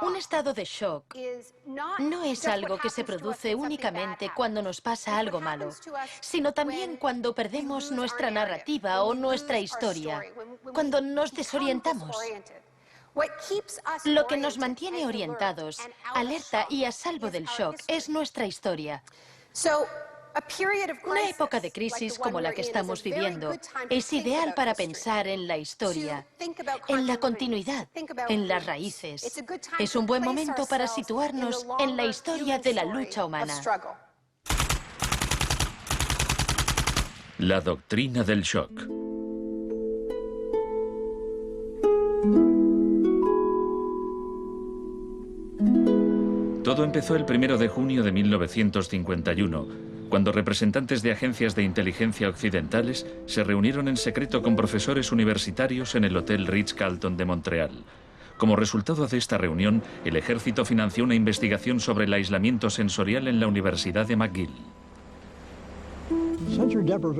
Un estado de shock no es algo que se produce únicamente cuando nos pasa algo malo, sino también cuando perdemos nuestra narrativa o nuestra historia, cuando nos desorientamos. Lo que nos mantiene orientados, alerta y a salvo del shock es nuestra historia. Una época de crisis como la que estamos viviendo es ideal para pensar en la historia, en la continuidad, en las raíces. Es un buen momento para situarnos en la historia de la lucha humana. La doctrina del shock. Todo empezó el 1 de junio de 1951, cuando representantes de agencias de inteligencia occidentales se reunieron en secreto con profesores universitarios en el Hotel Ritz-Carlton de Montreal. Como resultado de esta reunión, el ejército financió una investigación sobre el aislamiento sensorial en la Universidad de McGill.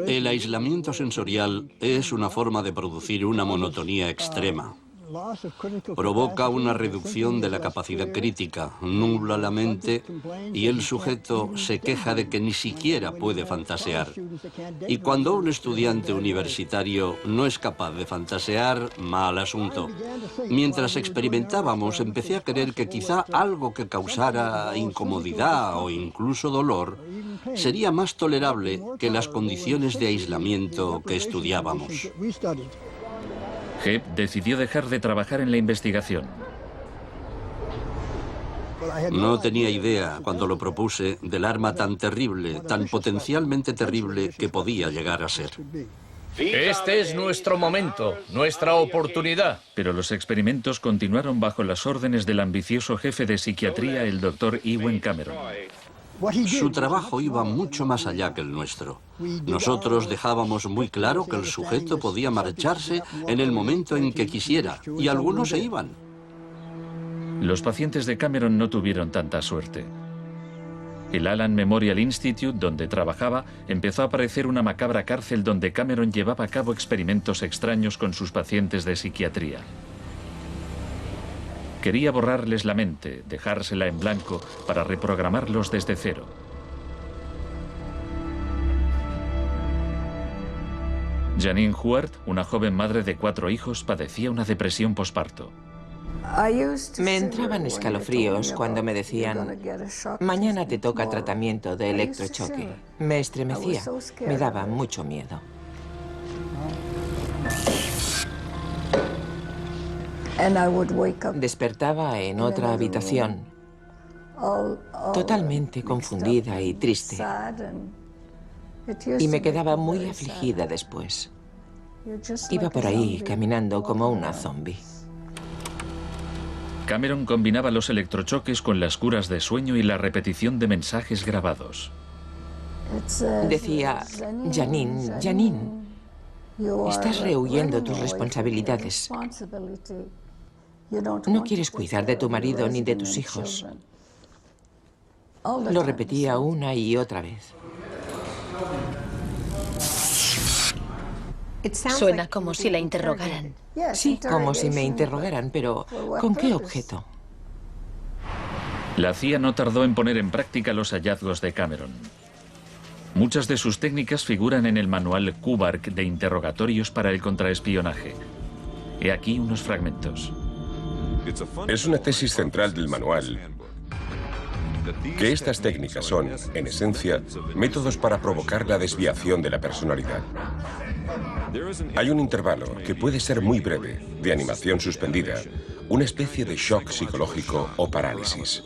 El aislamiento sensorial es una forma de producir una monotonía extrema. Provoca una reducción de la capacidad crítica, nubla la mente y el sujeto se queja de que ni siquiera puede fantasear. Y cuando un estudiante universitario no es capaz de fantasear, mal asunto. Mientras experimentábamos, empecé a creer que quizá algo que causara incomodidad o incluso dolor sería más tolerable que las condiciones de aislamiento que estudiábamos. Hebb decidió dejar de trabajar en la investigación. No tenía idea, cuando lo propuse, del arma tan terrible, tan potencialmente terrible que podía llegar a ser. Este es nuestro momento, nuestra oportunidad. Pero los experimentos continuaron bajo las órdenes del ambicioso jefe de psiquiatría, el Dr. Ewen Cameron. Su trabajo iba mucho más allá que el nuestro. Nosotros dejábamos muy claro que el sujeto podía marcharse en el momento en que quisiera, y algunos se iban. Los pacientes de Cameron no tuvieron tanta suerte. El Allen Memorial Institute, donde trabajaba, empezó a parecer una macabra cárcel donde Cameron llevaba a cabo experimentos extraños con sus pacientes de psiquiatría. Quería borrarles la mente, dejársela en blanco para reprogramarlos desde cero. Janine Huart, una joven madre de 4 hijos, padecía una depresión posparto. Me entraban escalofríos cuando me decían, mañana te toca tratamiento de electrochoque. Me estremecía, me daba mucho miedo. Despertaba en otra habitación, totalmente confundida y triste. Y me quedaba muy afligida después. Iba por ahí caminando como una zombie. Cameron combinaba los electrochoques con las curas de sueño y la repetición de mensajes grabados. Decía, Janine, Janine, estás rehuyendo tus responsabilidades. No quieres cuidar de tu marido ni de tus hijos. Lo repetía una y otra vez. Suena como si la interrogaran. Sí, como si me interrogaran, pero ¿con qué objeto? La CIA no tardó en poner en práctica los hallazgos de Cameron. Muchas de sus técnicas figuran en el manual Kubark de interrogatorios para el contraespionaje. He aquí unos fragmentos. Es una tesis central del manual que estas técnicas son, en esencia, métodos para provocar la desviación de la personalidad. Hay un intervalo, que puede ser muy breve, de animación suspendida, una especie de shock psicológico o parálisis.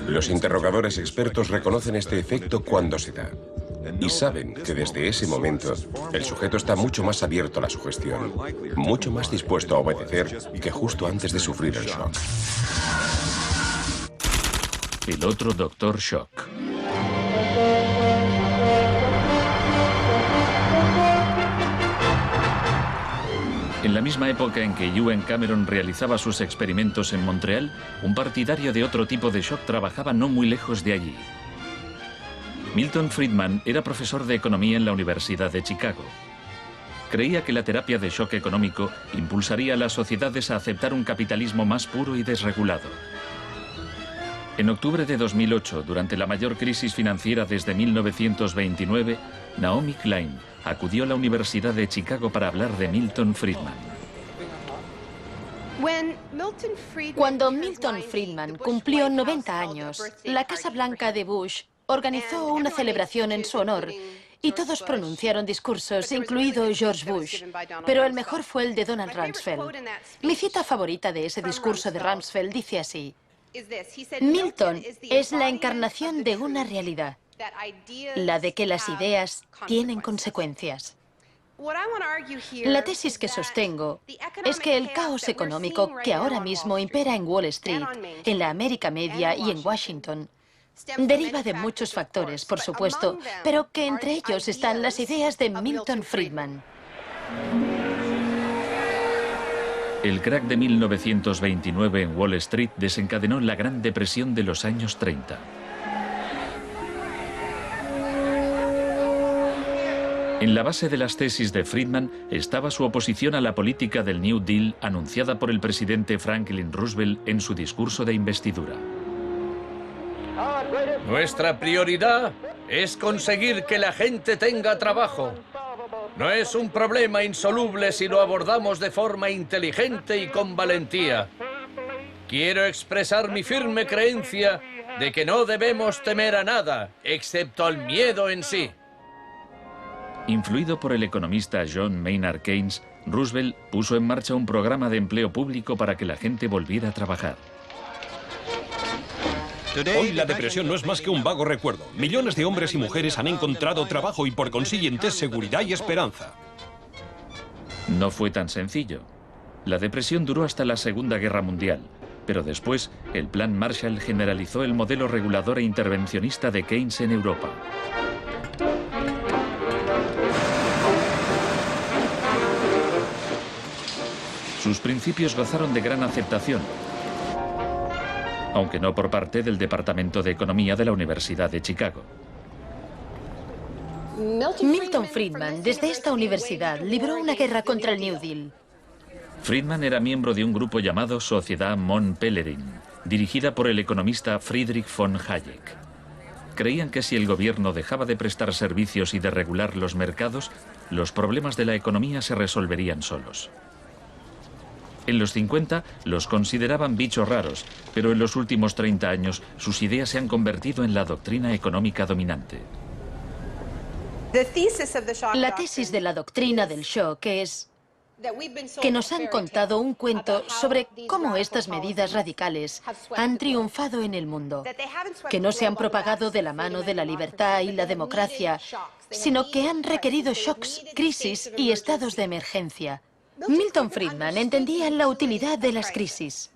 Los interrogadores expertos reconocen este efecto cuando se da y saben que desde ese momento el sujeto está mucho más abierto a la sugestión, mucho más dispuesto a obedecer que justo antes de sufrir el shock. El otro Dr. Shock. En la misma época en que Ewen Cameron realizaba sus experimentos en Montreal, un partidario de otro tipo de shock trabajaba no muy lejos de allí. Milton Friedman era profesor de economía en la Universidad de Chicago. Creía que la terapia de shock económico impulsaría a las sociedades a aceptar un capitalismo más puro y desregulado. En octubre de 2008, durante la mayor crisis financiera desde 1929, Naomi Klein acudió a la Universidad de Chicago para hablar de Milton Friedman. Cuando Milton Friedman cumplió 90 años, la Casa Blanca de Bush organizó una celebración en su honor y todos pronunciaron discursos, incluido George Bush, pero el mejor fue el de Donald Rumsfeld. Mi cita favorita de ese discurso de Rumsfeld dice así: Milton es la encarnación de una realidad, la de que las ideas tienen consecuencias. La tesis que sostengo es que el caos económico que ahora mismo impera en Wall Street, en la América Media y en Washington, deriva de muchos factores, por supuesto, pero que entre ellos están las ideas de Milton Friedman. El crack de 1929 en Wall Street desencadenó la Gran Depresión de los años 30. En la base de las tesis de Friedman estaba su oposición a la política del New Deal anunciada por el presidente Franklin Roosevelt en su discurso de investidura. Nuestra prioridad es conseguir que la gente tenga trabajo. No es un problema insoluble si lo abordamos de forma inteligente y con valentía. Quiero expresar mi firme creencia de que no debemos temer a nada, excepto al miedo en sí. Influido por el economista John Maynard Keynes, Roosevelt puso en marcha un programa de empleo público para que la gente volviera a trabajar. Hoy la depresión no es más que un vago recuerdo. Millones de hombres y mujeres han encontrado trabajo y por consiguiente seguridad y esperanza. No fue tan sencillo. La depresión duró hasta la Segunda Guerra Mundial, pero después el Plan Marshall generalizó el modelo regulador e intervencionista de Keynes en Europa. Sus principios gozaron de gran aceptación, aunque no por parte del Departamento de Economía de la Universidad de Chicago. Milton Friedman, desde esta universidad, libró una guerra contra el New Deal. Friedman era miembro de un grupo llamado Sociedad Mont Pelerin, dirigida por el economista Friedrich von Hayek. Creían que si el gobierno dejaba de prestar servicios y de regular los mercados, los problemas de la economía se resolverían solos. En los 50 los consideraban bichos raros, pero en los últimos 30 años sus ideas se han convertido en la doctrina económica dominante. La tesis de la doctrina del shock es que nos han contado un cuento sobre cómo estas medidas radicales han triunfado en el mundo, que no se han propagado de la mano de la libertad y la democracia, sino que han requerido shocks, crisis y estados de emergencia. Milton Friedman entendía la utilidad de las crisis.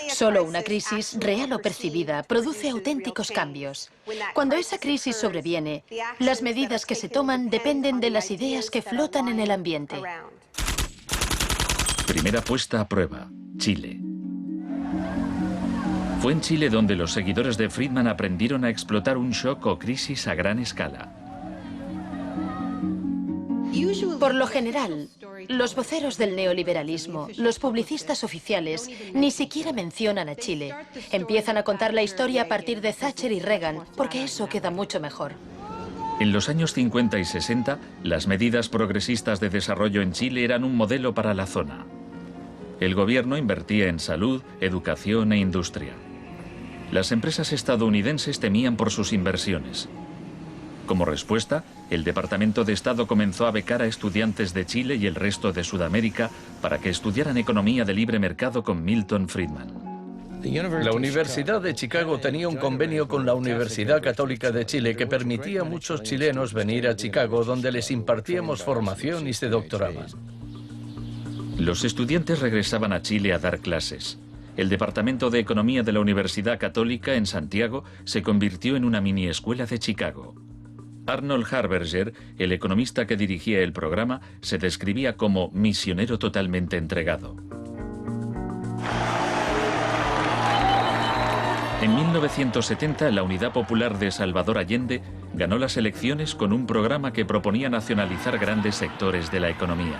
Solo una crisis, real o percibida, produce auténticos cambios. Cuando esa crisis sobreviene, las medidas que se toman dependen de las ideas que flotan en el ambiente. Primera puesta a prueba, Chile. Fue en Chile donde los seguidores de Friedman aprendieron a explotar un shock o crisis a gran escala. Por lo general, los voceros del neoliberalismo, los publicistas oficiales, ni siquiera mencionan a Chile. Empiezan a contar la historia a partir de Thatcher y Reagan, porque eso queda mucho mejor. En los años 50 y 60, las medidas progresistas de desarrollo en Chile eran un modelo para la zona. El gobierno invertía en salud, educación e industria. Las empresas estadounidenses temían por sus inversiones. Como respuesta, el Departamento de Estado comenzó a becar a estudiantes de Chile y el resto de Sudamérica para que estudiaran economía de libre mercado con Milton Friedman. La Universidad de Chicago tenía un convenio con la Universidad Católica de Chile que permitía a muchos chilenos venir a Chicago, donde les impartíamos formación y se doctoraban. Los estudiantes regresaban a Chile a dar clases. El Departamento de Economía de la Universidad Católica en Santiago se convirtió en una mini escuela de Chicago. Arnold Harberger, el economista que dirigía el programa, se describía como misionero totalmente entregado. En 1970, la Unidad Popular de Salvador Allende ganó las elecciones con un programa que proponía nacionalizar grandes sectores de la economía.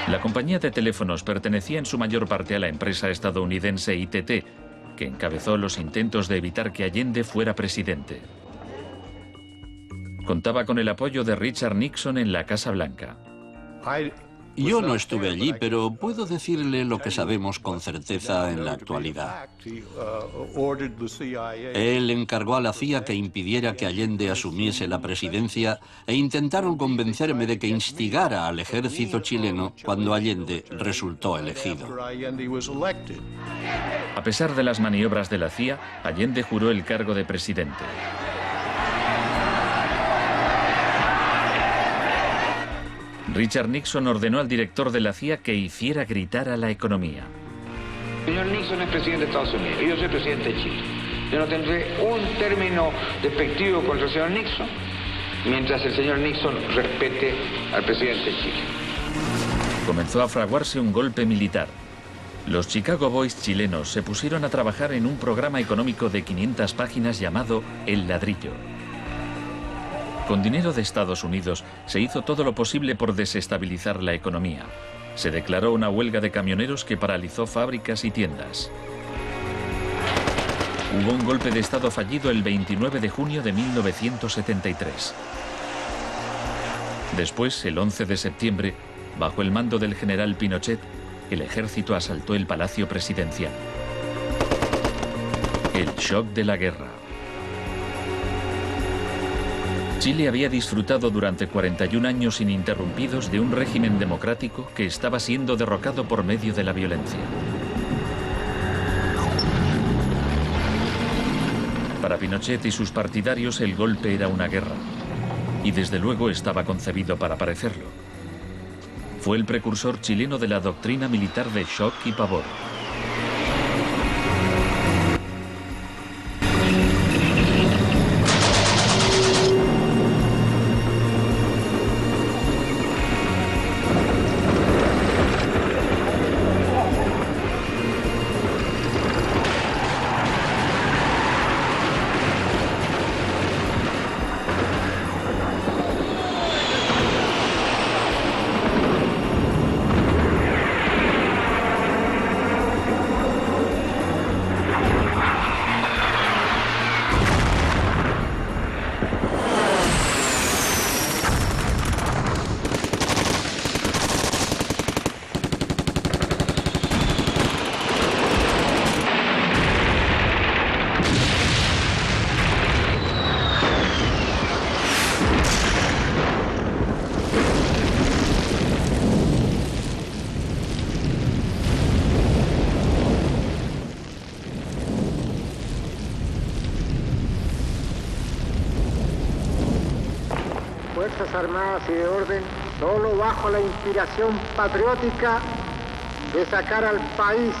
La compañía de teléfonos pertenecía en su mayor parte a la empresa estadounidense ITT, que encabezó los intentos de evitar que Allende fuera presidente. Contaba con el apoyo de Richard Nixon en la Casa Blanca. Yo no estuve allí, pero puedo decirle lo que sabemos con certeza en la actualidad. Él encargó a la CIA que impidiera que Allende asumiese la presidencia e intentaron convencerme de que instigara al ejército chileno cuando Allende resultó elegido. A pesar de las maniobras de la CIA, Allende juró el cargo de presidente. Richard Nixon ordenó al director de la CIA que hiciera gritar a la economía. El señor Nixon es presidente de Estados Unidos y yo soy presidente de Chile. Yo no tendré un término despectivo contra el señor Nixon mientras el señor Nixon respete al presidente de Chile. Comenzó a fraguarse un golpe militar. Los Chicago Boys chilenos se pusieron a trabajar en un programa económico de 500 páginas llamado El Ladrillo. Con dinero de Estados Unidos se hizo todo lo posible por desestabilizar la economía. Se declaró una huelga de camioneros que paralizó fábricas y tiendas. Hubo un golpe de Estado fallido el 29 de junio de 1973. Después, el 11 de septiembre, bajo el mando del general Pinochet, el ejército asaltó el Palacio Presidencial. El shock de la guerra. Chile había disfrutado durante 41 años ininterrumpidos de un régimen democrático que estaba siendo derrocado por medio de la violencia. Para Pinochet y sus partidarios el golpe era una guerra, y desde luego estaba concebido para parecerlo. Fue el precursor chileno de la doctrina militar de shock y pavor. Fuerzas Armadas y de Orden, solo bajo la inspiración patriótica de sacar al país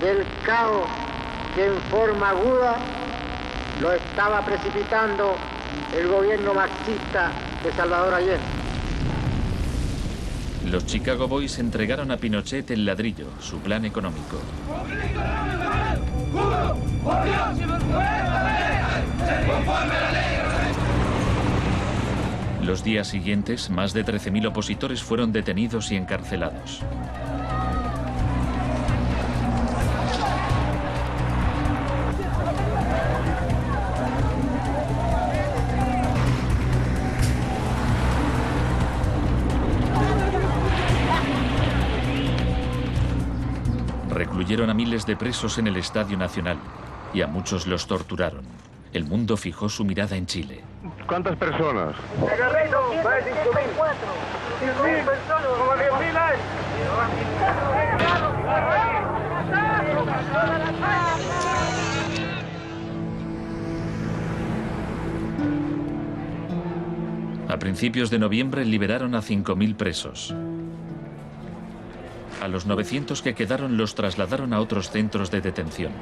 del caos que en forma aguda lo estaba precipitando el gobierno marxista de Salvador Allende. Los Chicago Boys entregaron a Pinochet el ladrillo, su plan económico. Los días siguientes, más de 13.000 opositores fueron detenidos y encarcelados. Recluyeron a miles de presos en el Estadio Nacional y a muchos los torturaron. El mundo fijó su mirada en Chile. ¿Cuántas personas? A principios de noviembre liberaron a 5.000 presos. A los 900 que quedaron los trasladaron a otros centros de detención.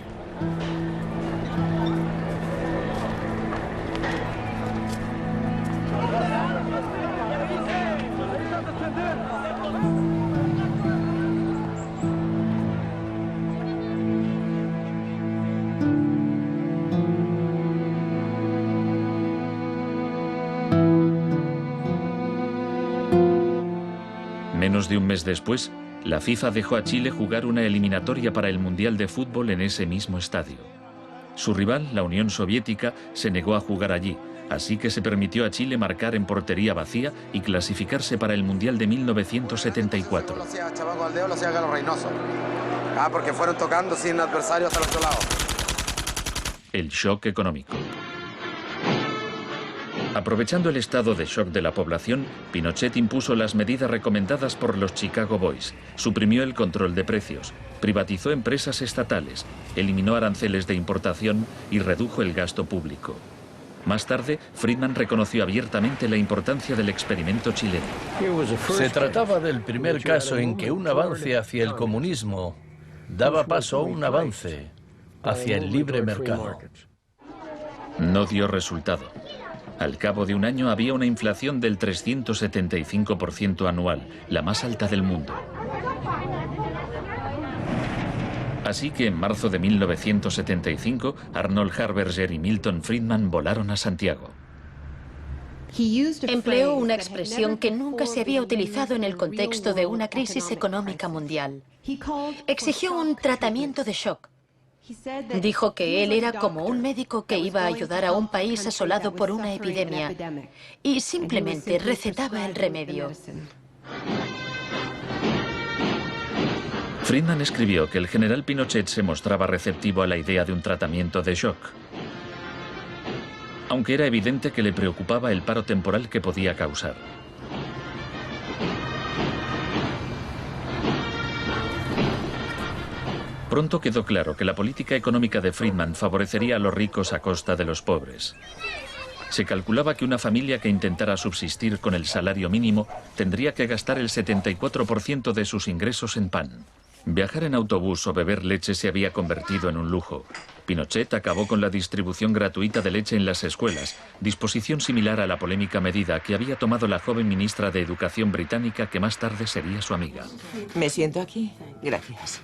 Menos de un mes después, la FIFA dejó a Chile jugar una eliminatoria para el Mundial de Fútbol en ese mismo estadio. Su rival, la Unión Soviética, se negó a jugar allí, así que se permitió a Chile marcar en portería vacía y clasificarse para el Mundial de 1974. Porque fueron tocando sin adversarios hasta el otro lado. El shock económico. Aprovechando el estado de shock de la población, Pinochet impuso las medidas recomendadas por los Chicago Boys, suprimió el control de precios, privatizó empresas estatales, eliminó aranceles de importación y redujo el gasto público. Más tarde, Friedman reconoció abiertamente la importancia del experimento chileno. Se trataba del primer caso en que un avance hacia el comunismo daba paso a un avance hacia el libre mercado. No dio resultado. Al cabo de un año había una inflación del 375% anual, la más alta del mundo. Así que en marzo de 1975, Arnold Harberger y Milton Friedman volaron a Santiago. Empleó una expresión que nunca se había utilizado en el contexto de una crisis económica mundial. Exigió un tratamiento de shock. Dijo que él era como un médico que iba a ayudar a un país asolado por una epidemia y simplemente recetaba el remedio. Friedman escribió que el general Pinochet se mostraba receptivo a la idea de un tratamiento de shock, aunque era evidente que le preocupaba el paro temporal que podía causar. Pronto quedó claro que la política económica de Friedman favorecería a los ricos a costa de los pobres. Se calculaba que una familia que intentara subsistir con el salario mínimo tendría que gastar el 74% de sus ingresos en pan. Viajar en autobús o beber leche se había convertido en un lujo. Pinochet acabó con la distribución gratuita de leche en las escuelas, disposición similar a la polémica medida que había tomado la joven ministra de Educación británica que más tarde sería su amiga. ¿Me siento aquí? Gracias.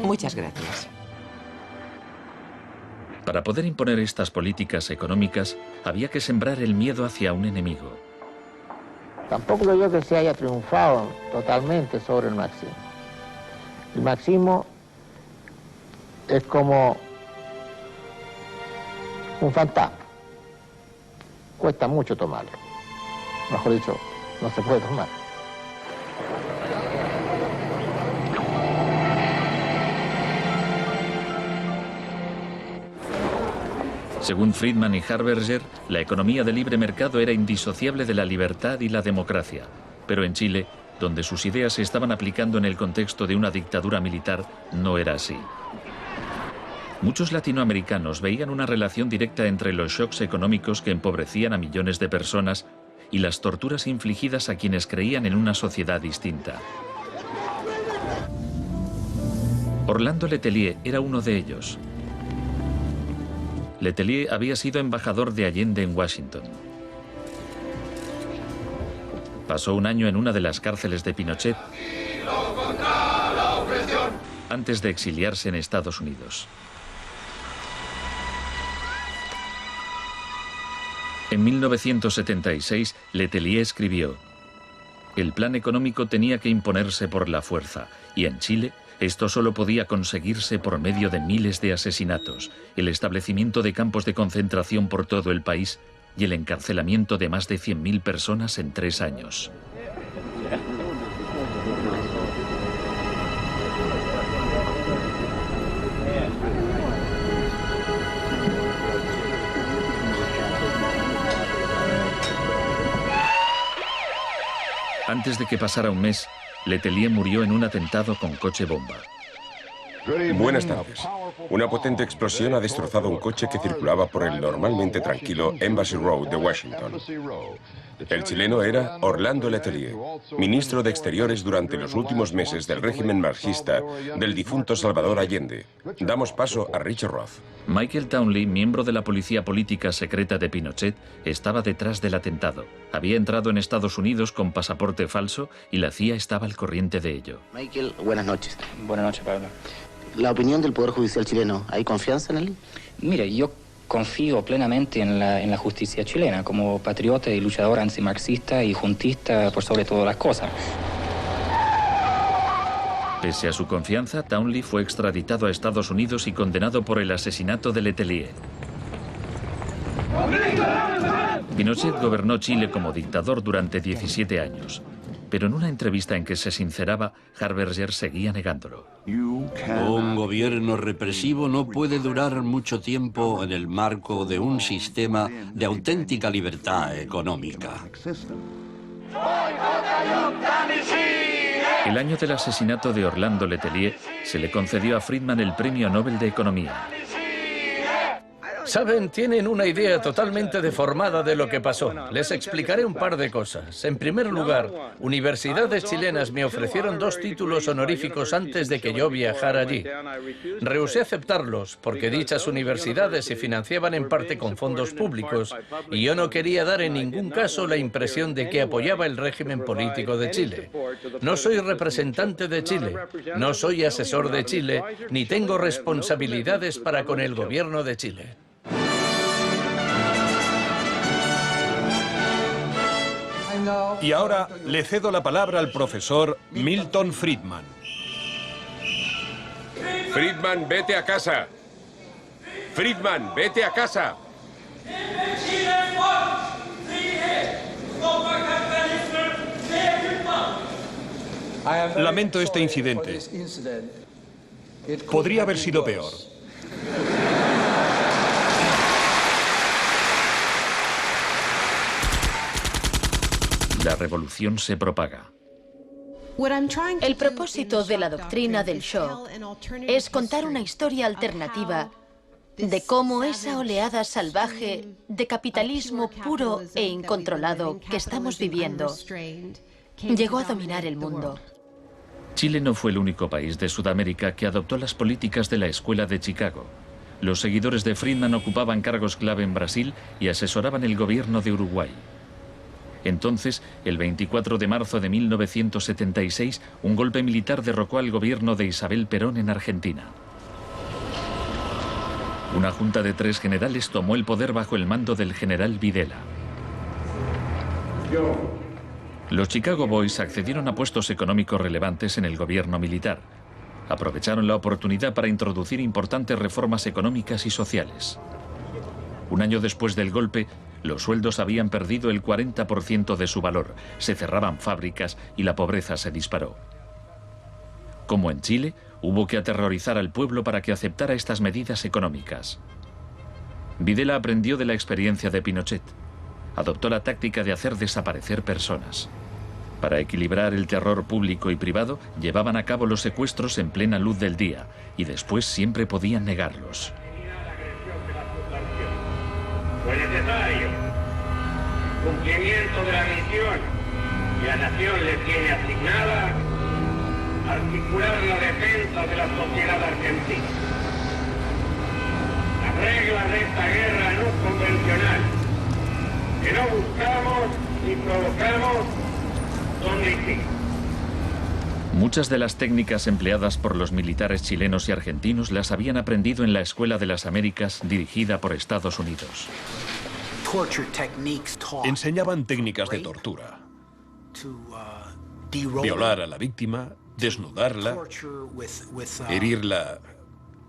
Muchas gracias. Para poder imponer estas políticas económicas, había que sembrar el miedo hacia un enemigo. Tampoco creo yo que se haya triunfado totalmente sobre el marxismo. El marxismo es como un fantasma. Cuesta mucho tomarlo. Mejor dicho, no se puede tomar. Según Friedman y Harberger, la economía de libre mercado era indisociable de la libertad y la democracia. Pero en Chile, donde sus ideas se estaban aplicando en el contexto de una dictadura militar, no era así. Muchos latinoamericanos veían una relación directa entre los shocks económicos que empobrecían a millones de personas y las torturas infligidas a quienes creían en una sociedad distinta. Orlando Letelier era uno de ellos. Letelier había sido embajador de Allende en Washington. Pasó un año en una de las cárceles de Pinochet antes de exiliarse en Estados Unidos. En 1976, Letelier escribió: "El plan económico tenía que imponerse por la fuerza, y en Chile esto solo podía conseguirse por medio de miles de asesinatos, el establecimiento de campos de concentración por todo el país y el encarcelamiento de más de 100.000 personas en 3 años. Antes de que pasara un mes, Letelier murió en un atentado con coche bomba. Buenas tardes. Una potente explosión ha destrozado un coche que circulaba por el normalmente tranquilo Embassy Road de Washington. El chileno era Orlando Letelier, ministro de Exteriores durante los últimos meses del régimen marxista del difunto Salvador Allende. Damos paso a Richard Roth. Michael Townley, miembro de la policía política secreta de Pinochet, estaba detrás del atentado. Había entrado en Estados Unidos con pasaporte falso y la CIA estaba al corriente de ello. Michael, buenas noches. Buenas noches, Pablo. La opinión del Poder Judicial chileno, ¿hay confianza en él? Mire, yo confío plenamente en la justicia chilena, como patriota y luchador antimarxista y juntista por sobre todas las cosas. Pese a su confianza, Townley fue extraditado a Estados Unidos y condenado por el asesinato de Letelier. Pinochet gobernó Chile como dictador durante 17 años. Pero en una entrevista en que se sinceraba, Harberger seguía negándolo. Un gobierno represivo no puede durar mucho tiempo en el marco de un sistema de auténtica libertad económica. El año del asesinato de Orlando Letelier se le concedió a Friedman el Premio Nobel de Economía. Saben, tienen una idea totalmente deformada de lo que pasó. Les explicaré un par de cosas. En primer lugar, universidades chilenas me ofrecieron 2 títulos honoríficos antes de que yo viajara allí. Rehusé aceptarlos porque dichas universidades se financiaban en parte con fondos públicos y yo no quería dar en ningún caso la impresión de que apoyaba el régimen político de Chile. No soy representante de Chile, no soy asesor de Chile, ni tengo responsabilidades para con el gobierno de Chile. Y ahora le cedo la palabra al profesor Milton Friedman. Friedman, vete a casa. Friedman, vete a casa. Lamento este incidente. Podría haber sido peor. La revolución se propaga. El propósito de la doctrina del shock es contar una historia alternativa de cómo esa oleada salvaje de capitalismo puro e incontrolado que estamos viviendo llegó a dominar el mundo. Chile no fue el único país de Sudamérica que adoptó las políticas de la Escuela de Chicago. Los seguidores de Friedman ocupaban cargos clave en Brasil y asesoraban el gobierno de Uruguay. Entonces, el 24 de marzo de 1976, un golpe militar derrocó al gobierno de Isabel Perón en Argentina. Una junta de 3 generales tomó el poder bajo el mando del general Videla. Los Chicago Boys accedieron a puestos económicos relevantes en el gobierno militar. Aprovecharon la oportunidad para introducir importantes reformas económicas y sociales. Un año después del golpe, los sueldos habían perdido el 40% de su valor, se cerraban fábricas y la pobreza se disparó. Como en Chile, hubo que aterrorizar al pueblo para que aceptara estas medidas económicas. Videla aprendió de la experiencia de Pinochet. Adoptó la táctica de hacer desaparecer personas. Para equilibrar el terror público y privado, llevaban a cabo los secuestros en plena luz del día y después siempre podían negarlos. Fue necesario cumplimiento de la misión que la nación le tiene asignada, articular la defensa de la sociedad argentina. Las reglas de esta guerra no convencional, que no buscamos ni provocamos, son distintas. Muchas de las técnicas empleadas por los militares chilenos y argentinos las habían aprendido en la Escuela de las Américas, dirigida por Estados Unidos. Enseñaban técnicas de tortura. Violar a la víctima, desnudarla, herirla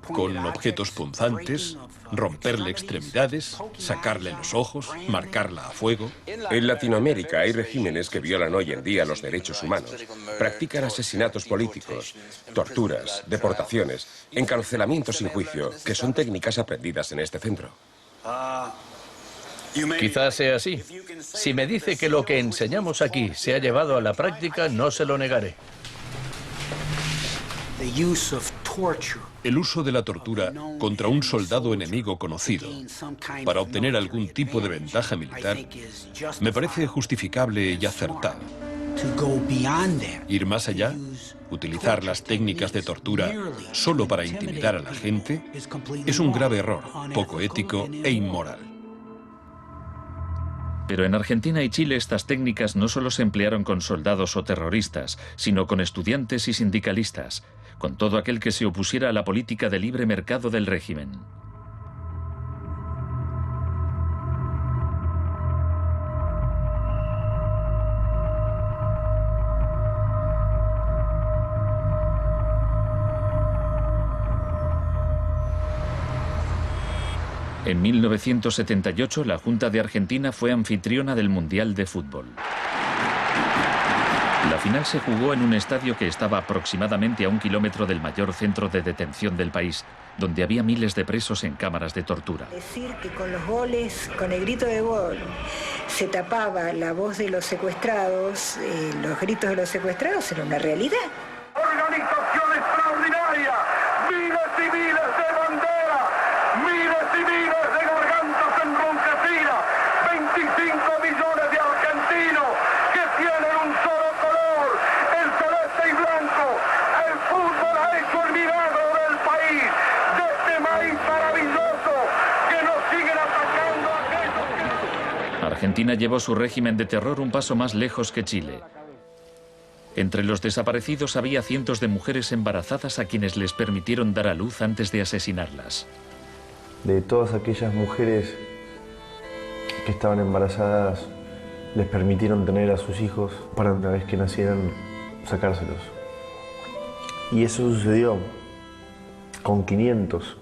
con objetos punzantes, romperle extremidades, sacarle los ojos, marcarla a fuego. En Latinoamérica hay regímenes que violan hoy en día los derechos humanos. Practican asesinatos políticos, torturas, deportaciones, encarcelamientos sin juicio, que son técnicas aprendidas en este centro. Quizás sea así. Si me dice que lo que enseñamos aquí se ha llevado a la práctica, no se lo negaré. El uso de la tortura contra un soldado enemigo conocido para obtener algún tipo de ventaja militar me parece justificable y acertado. Ir más allá, utilizar las técnicas de tortura solo para intimidar a la gente, es un grave error, poco ético e inmoral. Pero en Argentina y Chile estas técnicas no solo se emplearon con soldados o terroristas, sino con estudiantes y sindicalistas, con todo aquel que se opusiera a la política de libre mercado del régimen. En 1978, la Junta de Argentina fue anfitriona del Mundial de Fútbol. La final se jugó en un estadio que estaba aproximadamente a 1 kilómetro del mayor centro de detención del país, donde había miles de presos en cámaras de tortura. Decir que con los goles, con el grito de gol, se tapaba la voz de los secuestrados, los gritos de los secuestrados, era una realidad. Organización extraordinaria, miles y miles de banderas, miles y miles de gargantas enronquecidas, 25 millones de argentinos que tienen un solo color, el celeste y blanco. El fútbol ha hecho el milagro del país, de este maíz maravilloso que nos siguen atacando a aquellos que... Argentina llevó su régimen de terror un paso más lejos que Chile. Entre los desaparecidos había cientos de mujeres embarazadas a quienes les permitieron dar a luz antes de asesinarlas. De todas aquellas mujeres que estaban embarazadas, les permitieron tener a sus hijos para una vez que nacieran, sacárselos. Y eso sucedió con 500.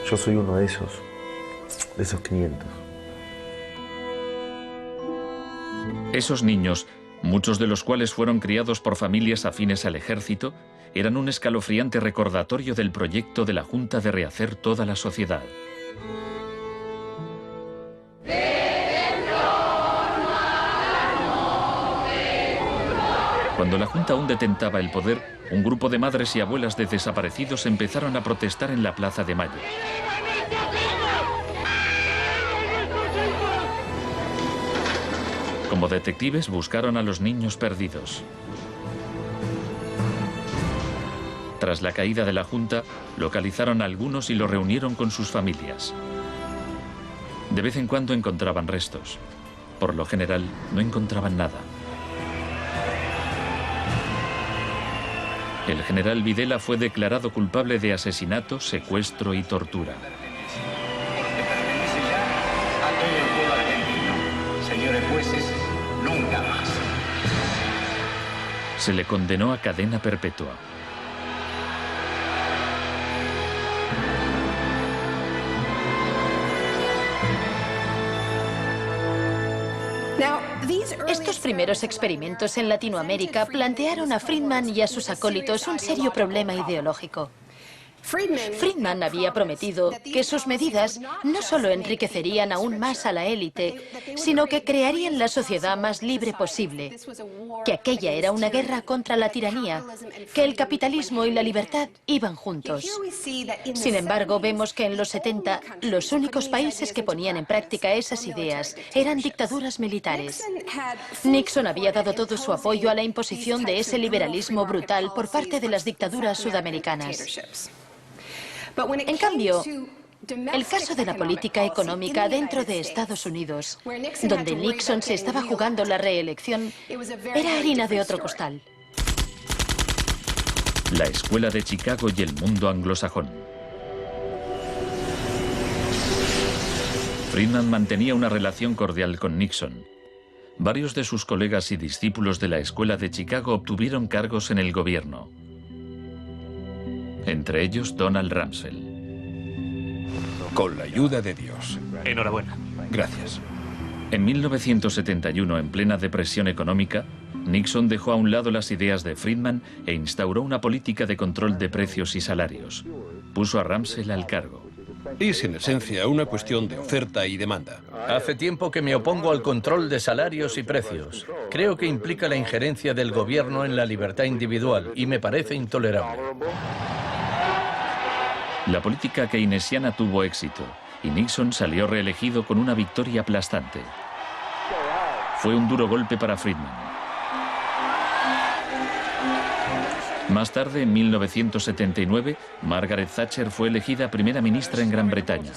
Yo soy uno de esos 500. Esos niños, muchos de los cuales fueron criados por familias afines al ejército, eran un escalofriante recordatorio del proyecto de la Junta de rehacer toda la sociedad. Cuando la Junta aún detentaba el poder, un grupo de madres y abuelas de desaparecidos empezaron a protestar en la Plaza de Mayo. Como detectives buscaron a los niños perdidos. Tras la caída de la Junta, localizaron a algunos y los reunieron con sus familias. De vez en cuando encontraban restos. Por lo general, no encontraban nada. El general Videla fue declarado culpable de asesinato, secuestro y tortura. Señores jueces, nunca más. Se le condenó a cadena perpetua. Estos primeros experimentos en Latinoamérica plantearon a Friedman y a sus acólitos un serio problema ideológico. Friedman había prometido que sus medidas no solo enriquecerían aún más a la élite, sino que crearían la sociedad más libre posible, que aquella era una guerra contra la tiranía, que el capitalismo y la libertad iban juntos. Sin embargo, vemos que en los 70 los únicos países que ponían en práctica esas ideas eran dictaduras militares. Nixon había dado todo su apoyo a la imposición de ese liberalismo brutal por parte de las dictaduras sudamericanas. En cambio, el caso de la política económica dentro de Estados Unidos, donde Nixon se estaba jugando la reelección, era harina de otro costal. La escuela de Chicago y el mundo anglosajón. Friedman mantenía una relación cordial con Nixon. Varios de sus colegas y discípulos de la escuela de Chicago obtuvieron cargos en el gobierno. Entre ellos Donald Rumsfeld. Con la ayuda de Dios. Enhorabuena. Gracias. En 1971, en plena depresión económica, Nixon dejó a un lado las ideas de Friedman e instauró una política de control de precios y salarios. Puso a Rumsfeld al cargo. Es en esencia una cuestión de oferta y demanda. Hace tiempo que me opongo al control de salarios y precios. Creo que implica la injerencia del gobierno en la libertad individual y me parece intolerable. La política keynesiana tuvo éxito y Nixon salió reelegido con una victoria aplastante. Fue un duro golpe para Friedman. Más tarde, en 1979, Margaret Thatcher fue elegida primera ministra en Gran Bretaña.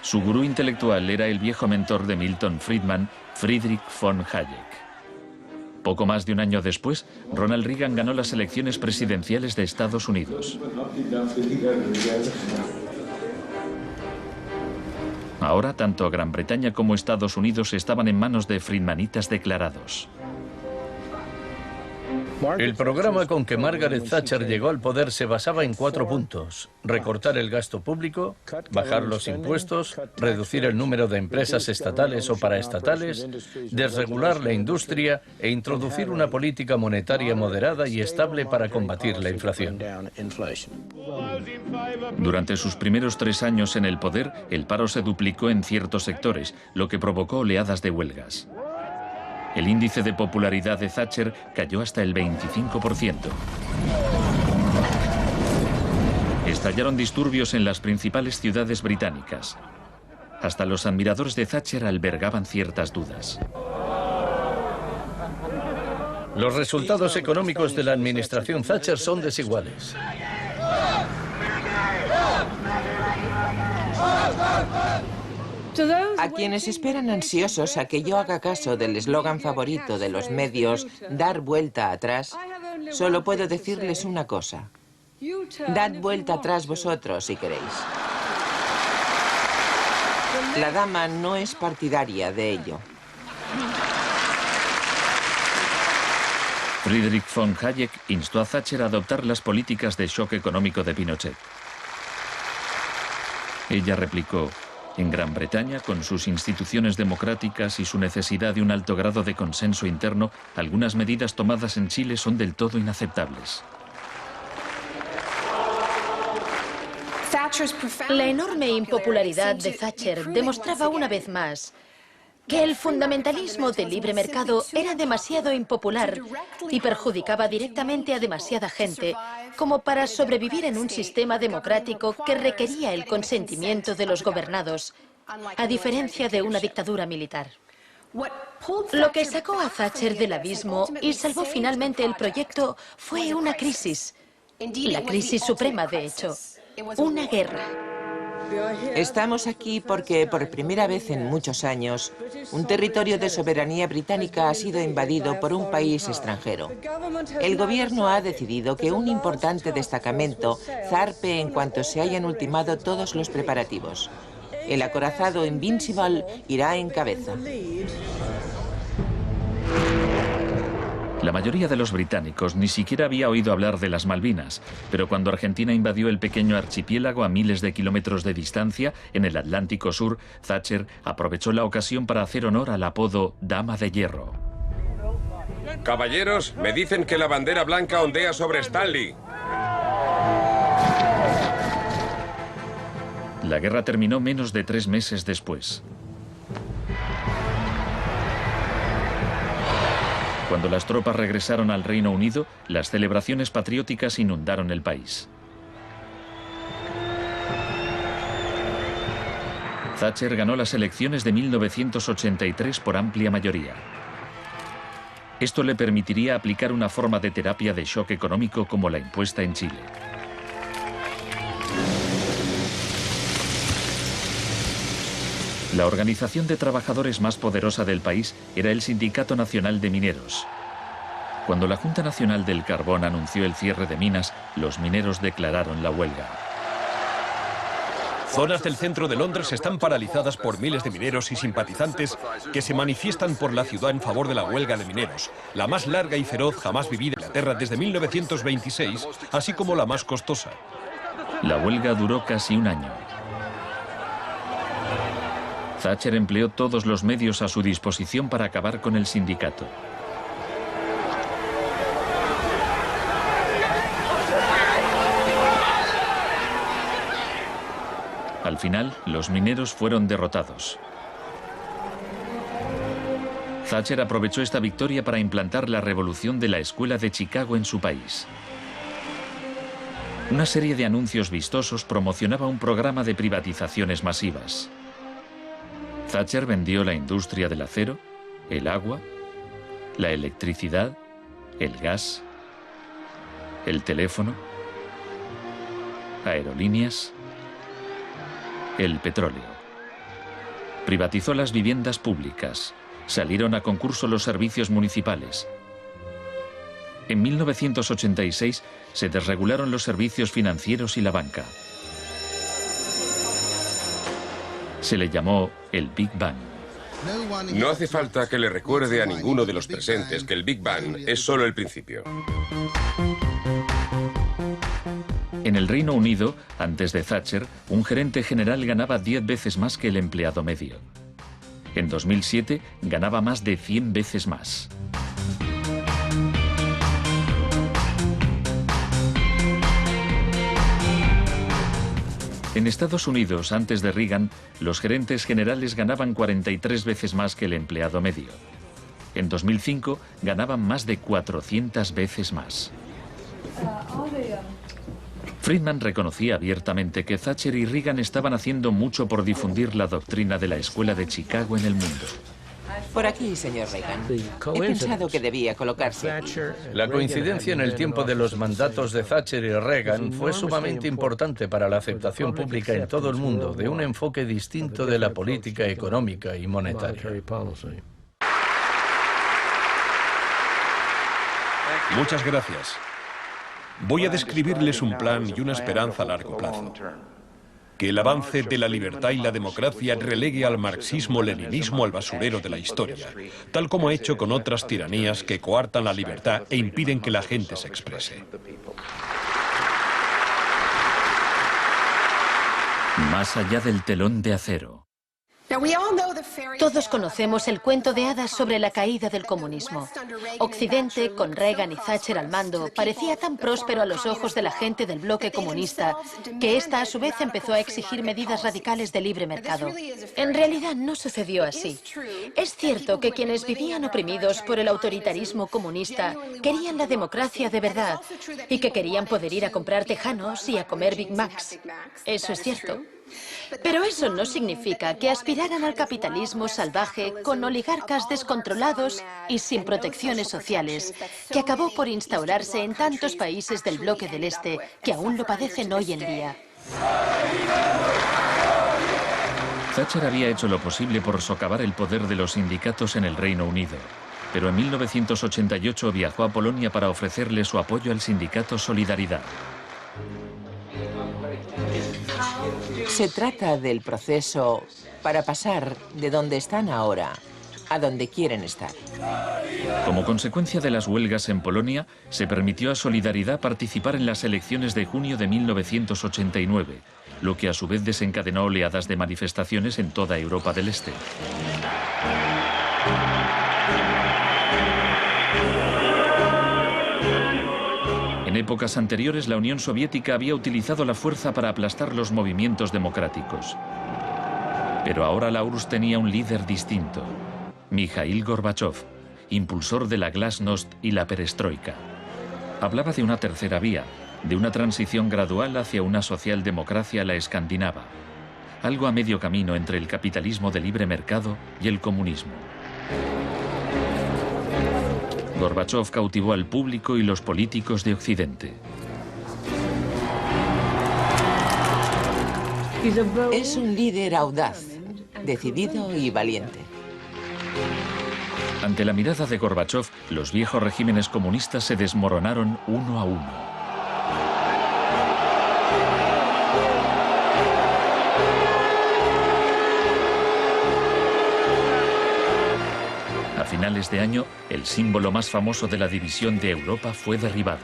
Su gurú intelectual era el viejo mentor de Milton Friedman, Friedrich von Hayek. Poco más de un año después, Ronald Reagan ganó las elecciones presidenciales de Estados Unidos. Ahora, tanto Gran Bretaña como Estados Unidos estaban en manos de friedmanitas declarados. El programa con que Margaret Thatcher llegó al poder se basaba en 4 puntos: recortar el gasto público, bajar los impuestos, reducir el número de empresas estatales o paraestatales, desregular la industria e introducir una política monetaria moderada y estable para combatir la inflación. Durante sus primeros 3 años en el poder, el paro se duplicó en ciertos sectores, lo que provocó oleadas de huelgas. El índice de popularidad de Thatcher cayó hasta el 25%. Estallaron disturbios en las principales ciudades británicas. Hasta los admiradores de Thatcher albergaban ciertas dudas. Los resultados económicos de la administración Thatcher son desiguales. A quienes esperan ansiosos a que yo haga caso del eslogan favorito de los medios, dar vuelta atrás, solo puedo decirles una cosa: dad vuelta atrás vosotros si queréis. La dama no es partidaria de ello. Friedrich von Hayek instó a Thatcher a adoptar las políticas de shock económico de Pinochet. Ella replicó: en Gran Bretaña, con sus instituciones democráticas y su necesidad de un alto grado de consenso interno, algunas medidas tomadas en Chile son del todo inaceptables. La enorme impopularidad de Thatcher demostraba una vez más que el fundamentalismo del libre mercado era demasiado impopular y perjudicaba directamente a demasiada gente como para sobrevivir en un sistema democrático que requería el consentimiento de los gobernados, a diferencia de una dictadura militar. Lo que sacó a Thatcher del abismo y salvó finalmente el proyecto fue una crisis, la crisis suprema, de hecho, una guerra. Estamos aquí porque, por primera vez en muchos años, un territorio de soberanía británica ha sido invadido por un país extranjero. El gobierno ha decidido que un importante destacamento zarpe en cuanto se hayan ultimado todos los preparativos. El acorazado Invincible irá en cabeza. La mayoría de los británicos ni siquiera había oído hablar de las Malvinas, pero cuando Argentina invadió el pequeño archipiélago a miles de kilómetros de distancia en el Atlántico Sur, Thatcher aprovechó la ocasión para hacer honor al apodo Dama de Hierro. Caballeros, me dicen que la bandera blanca ondea sobre Stanley. La guerra terminó menos de 3 meses después. Cuando las tropas regresaron al Reino Unido, las celebraciones patrióticas inundaron el país. Thatcher ganó las elecciones de 1983 por amplia mayoría. Esto le permitiría aplicar una forma de terapia de shock económico como la impuesta en Chile. La organización de trabajadores más poderosa del país era el Sindicato Nacional de Mineros. Cuando la Junta Nacional del Carbón anunció el cierre de minas, los mineros declararon la huelga. Zonas del centro de Londres están paralizadas por miles de mineros y simpatizantes que se manifiestan por la ciudad en favor de la huelga de mineros, la más larga y feroz jamás vivida en Inglaterra desde 1926, así como la más costosa. La huelga duró casi un año. Thatcher empleó todos los medios a su disposición para acabar con el sindicato. Al final, los mineros fueron derrotados. Thatcher aprovechó esta victoria para implantar la revolución de la Escuela de Chicago en su país. Una serie de anuncios vistosos promocionaba un programa de privatizaciones masivas. Thatcher vendió la industria del acero, el agua, la electricidad, el gas, el teléfono, aerolíneas, el petróleo. Privatizó las viviendas públicas, salieron a concurso los servicios municipales. En 1986 se desregularon los servicios financieros y la banca. Se le llamó el Big Bang. No hace falta que le recuerde a ninguno de los presentes que el Big Bang es solo el principio. En el Reino Unido, antes de Thatcher, un gerente general ganaba 10 veces más que el empleado medio. En 2007 ganaba más de 100 veces más. En Estados Unidos, antes de Reagan, los gerentes generales ganaban 43 veces más que el empleado medio. En 2005 ganaban más de 400 veces más. Friedman reconocía abiertamente que Thatcher y Reagan estaban haciendo mucho por difundir la doctrina de la Escuela de Chicago en el mundo. Por aquí, señor Reagan. He pensado que debía colocarse aquí. La coincidencia en el tiempo de los mandatos de Thatcher y Reagan fue sumamente importante para la aceptación pública en todo el mundo de un enfoque distinto de la política económica y monetaria. Muchas gracias. Voy a describirles un plan y una esperanza a largo plazo. Que el avance de la libertad y la democracia relegue al marxismo-leninismo al basurero de la historia, tal como ha hecho con otras tiranías que coartan la libertad e impiden que la gente se exprese. Más allá del telón de acero. Todos conocemos el cuento de hadas sobre la caída del comunismo. Occidente, con Reagan y Thatcher al mando, parecía tan próspero a los ojos de la gente del bloque comunista que ésta a su vez empezó a exigir medidas radicales de libre mercado. En realidad no sucedió así. Es cierto que quienes vivían oprimidos por el autoritarismo comunista querían la democracia de verdad y que querían poder ir a comprar tejanos y a comer Big Macs. Eso es cierto. Pero eso no significa que aspiraran al capitalismo salvaje con oligarcas descontrolados y sin protecciones sociales, que acabó por instaurarse en tantos países del bloque del Este que aún lo padecen hoy en día. Thatcher había hecho lo posible por socavar el poder de los sindicatos en el Reino Unido, pero en 1988 viajó a Polonia para ofrecerle su apoyo al sindicato Solidaridad. Se trata del proceso para pasar de donde están ahora a donde quieren estar. Como consecuencia de las huelgas en Polonia, se permitió a Solidaridad participar en las elecciones de junio de 1989, lo que a su vez desencadenó oleadas de manifestaciones en toda Europa del Este. En épocas anteriores, la Unión Soviética había utilizado la fuerza para aplastar los movimientos democráticos. Pero ahora la URSS tenía un líder distinto, Mikhail Gorbachov, impulsor de la Glasnost y la Perestroika. Hablaba de una tercera vía, de una transición gradual hacia una socialdemocracia a la escandinava, algo a medio camino entre el capitalismo de libre mercado y el comunismo. Gorbachov cautivó al público y los políticos de Occidente. Es un líder audaz, decidido y valiente. Ante la mirada de Gorbachov, los viejos regímenes comunistas se desmoronaron uno a uno. A finales de año, el símbolo más famoso de la división de Europa fue derribado.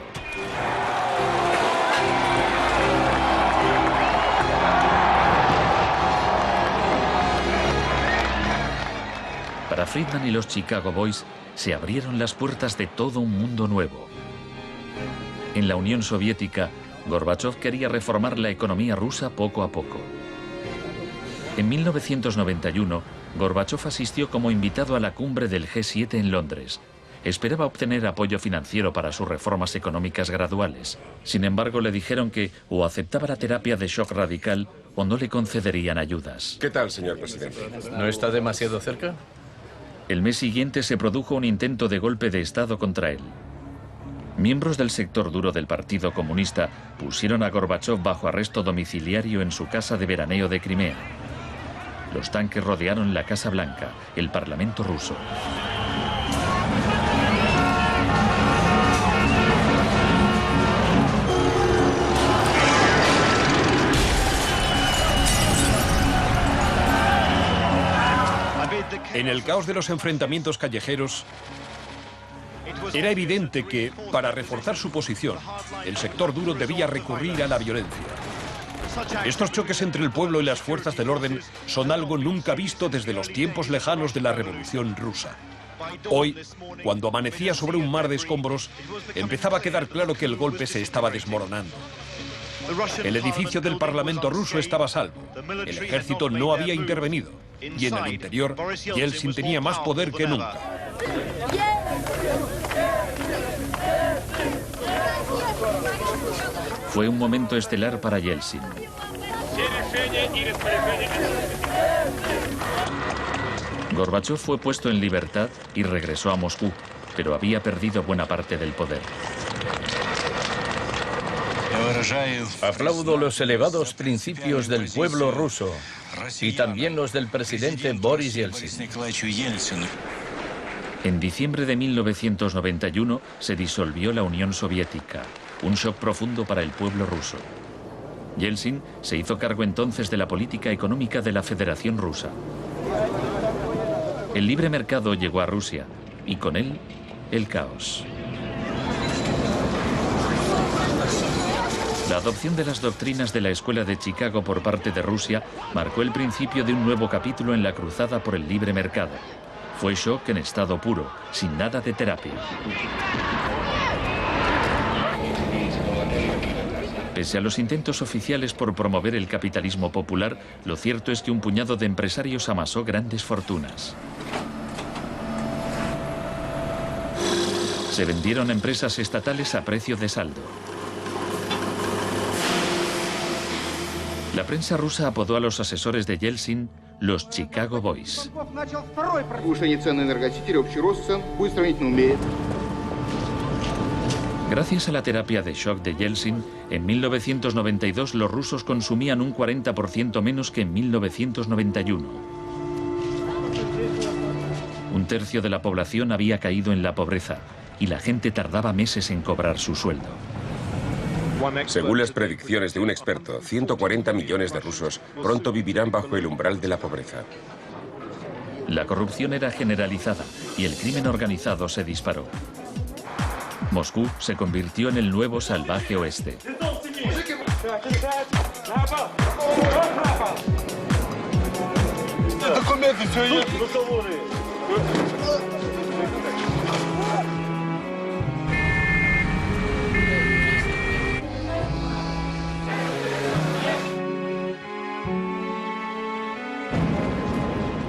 Para Friedman y los Chicago Boys, se abrieron las puertas de todo un mundo nuevo. En la Unión Soviética, Gorbachov quería reformar la economía rusa poco a poco. En 1991, Gorbachov asistió como invitado a la cumbre del G7 en Londres. Esperaba obtener apoyo financiero para sus reformas económicas graduales. Sin embargo, le dijeron que o aceptaba la terapia de shock radical o no le concederían ayudas. ¿Qué tal, señor presidente? ¿No está demasiado cerca? El mes siguiente se produjo un intento de golpe de Estado contra él. Miembros del sector duro del Partido Comunista pusieron a Gorbachov bajo arresto domiciliario en su casa de veraneo de Crimea. Los tanques rodearon la Casa Blanca, el Parlamento ruso. En el caos de los enfrentamientos callejeros, era evidente que, para reforzar su posición, el sector duro debía recurrir a la violencia. Estos choques entre el pueblo y las fuerzas del orden son algo nunca visto desde los tiempos lejanos de la Revolución Rusa. Hoy, cuando amanecía sobre un mar de escombros, empezaba a quedar claro que el golpe se estaba desmoronando. El edificio del Parlamento ruso estaba a salvo. El ejército no había intervenido. Y en el interior, Yeltsin tenía más poder que nunca. Fue un momento estelar para Yeltsin. Gorbachov fue puesto en libertad y regresó a Moscú, pero había perdido buena parte del poder. Aplaudo los elevados principios del pueblo ruso y también los del presidente Boris Yeltsin. En diciembre de 1991 se disolvió la Unión Soviética, un shock profundo para el pueblo ruso. Yeltsin se hizo cargo entonces de la política económica de la Federación Rusa. El libre mercado llegó a Rusia y con él el caos. La adopción de las doctrinas de la Escuela de Chicago por parte de Rusia marcó el principio de un nuevo capítulo en la cruzada por el libre mercado. Fue shock en estado puro, sin nada de terapia. Pese a los intentos oficiales por promover el capitalismo popular, lo cierto es que un puñado de empresarios amasó grandes fortunas. Se vendieron empresas estatales a precio de saldo. La prensa rusa apodó a los asesores de Yeltsin los Chicago Boys. Gracias a la terapia de shock de Yeltsin, en 1992 los rusos consumían un 40% menos que en 1991. Un tercio de la población había caído en la pobreza y la gente tardaba meses en cobrar su sueldo. Según las predicciones de un experto, 140 millones de rusos pronto vivirán bajo el umbral de la pobreza. La corrupción era generalizada y el crimen organizado se disparó. Moscú se convirtió en el nuevo salvaje oeste.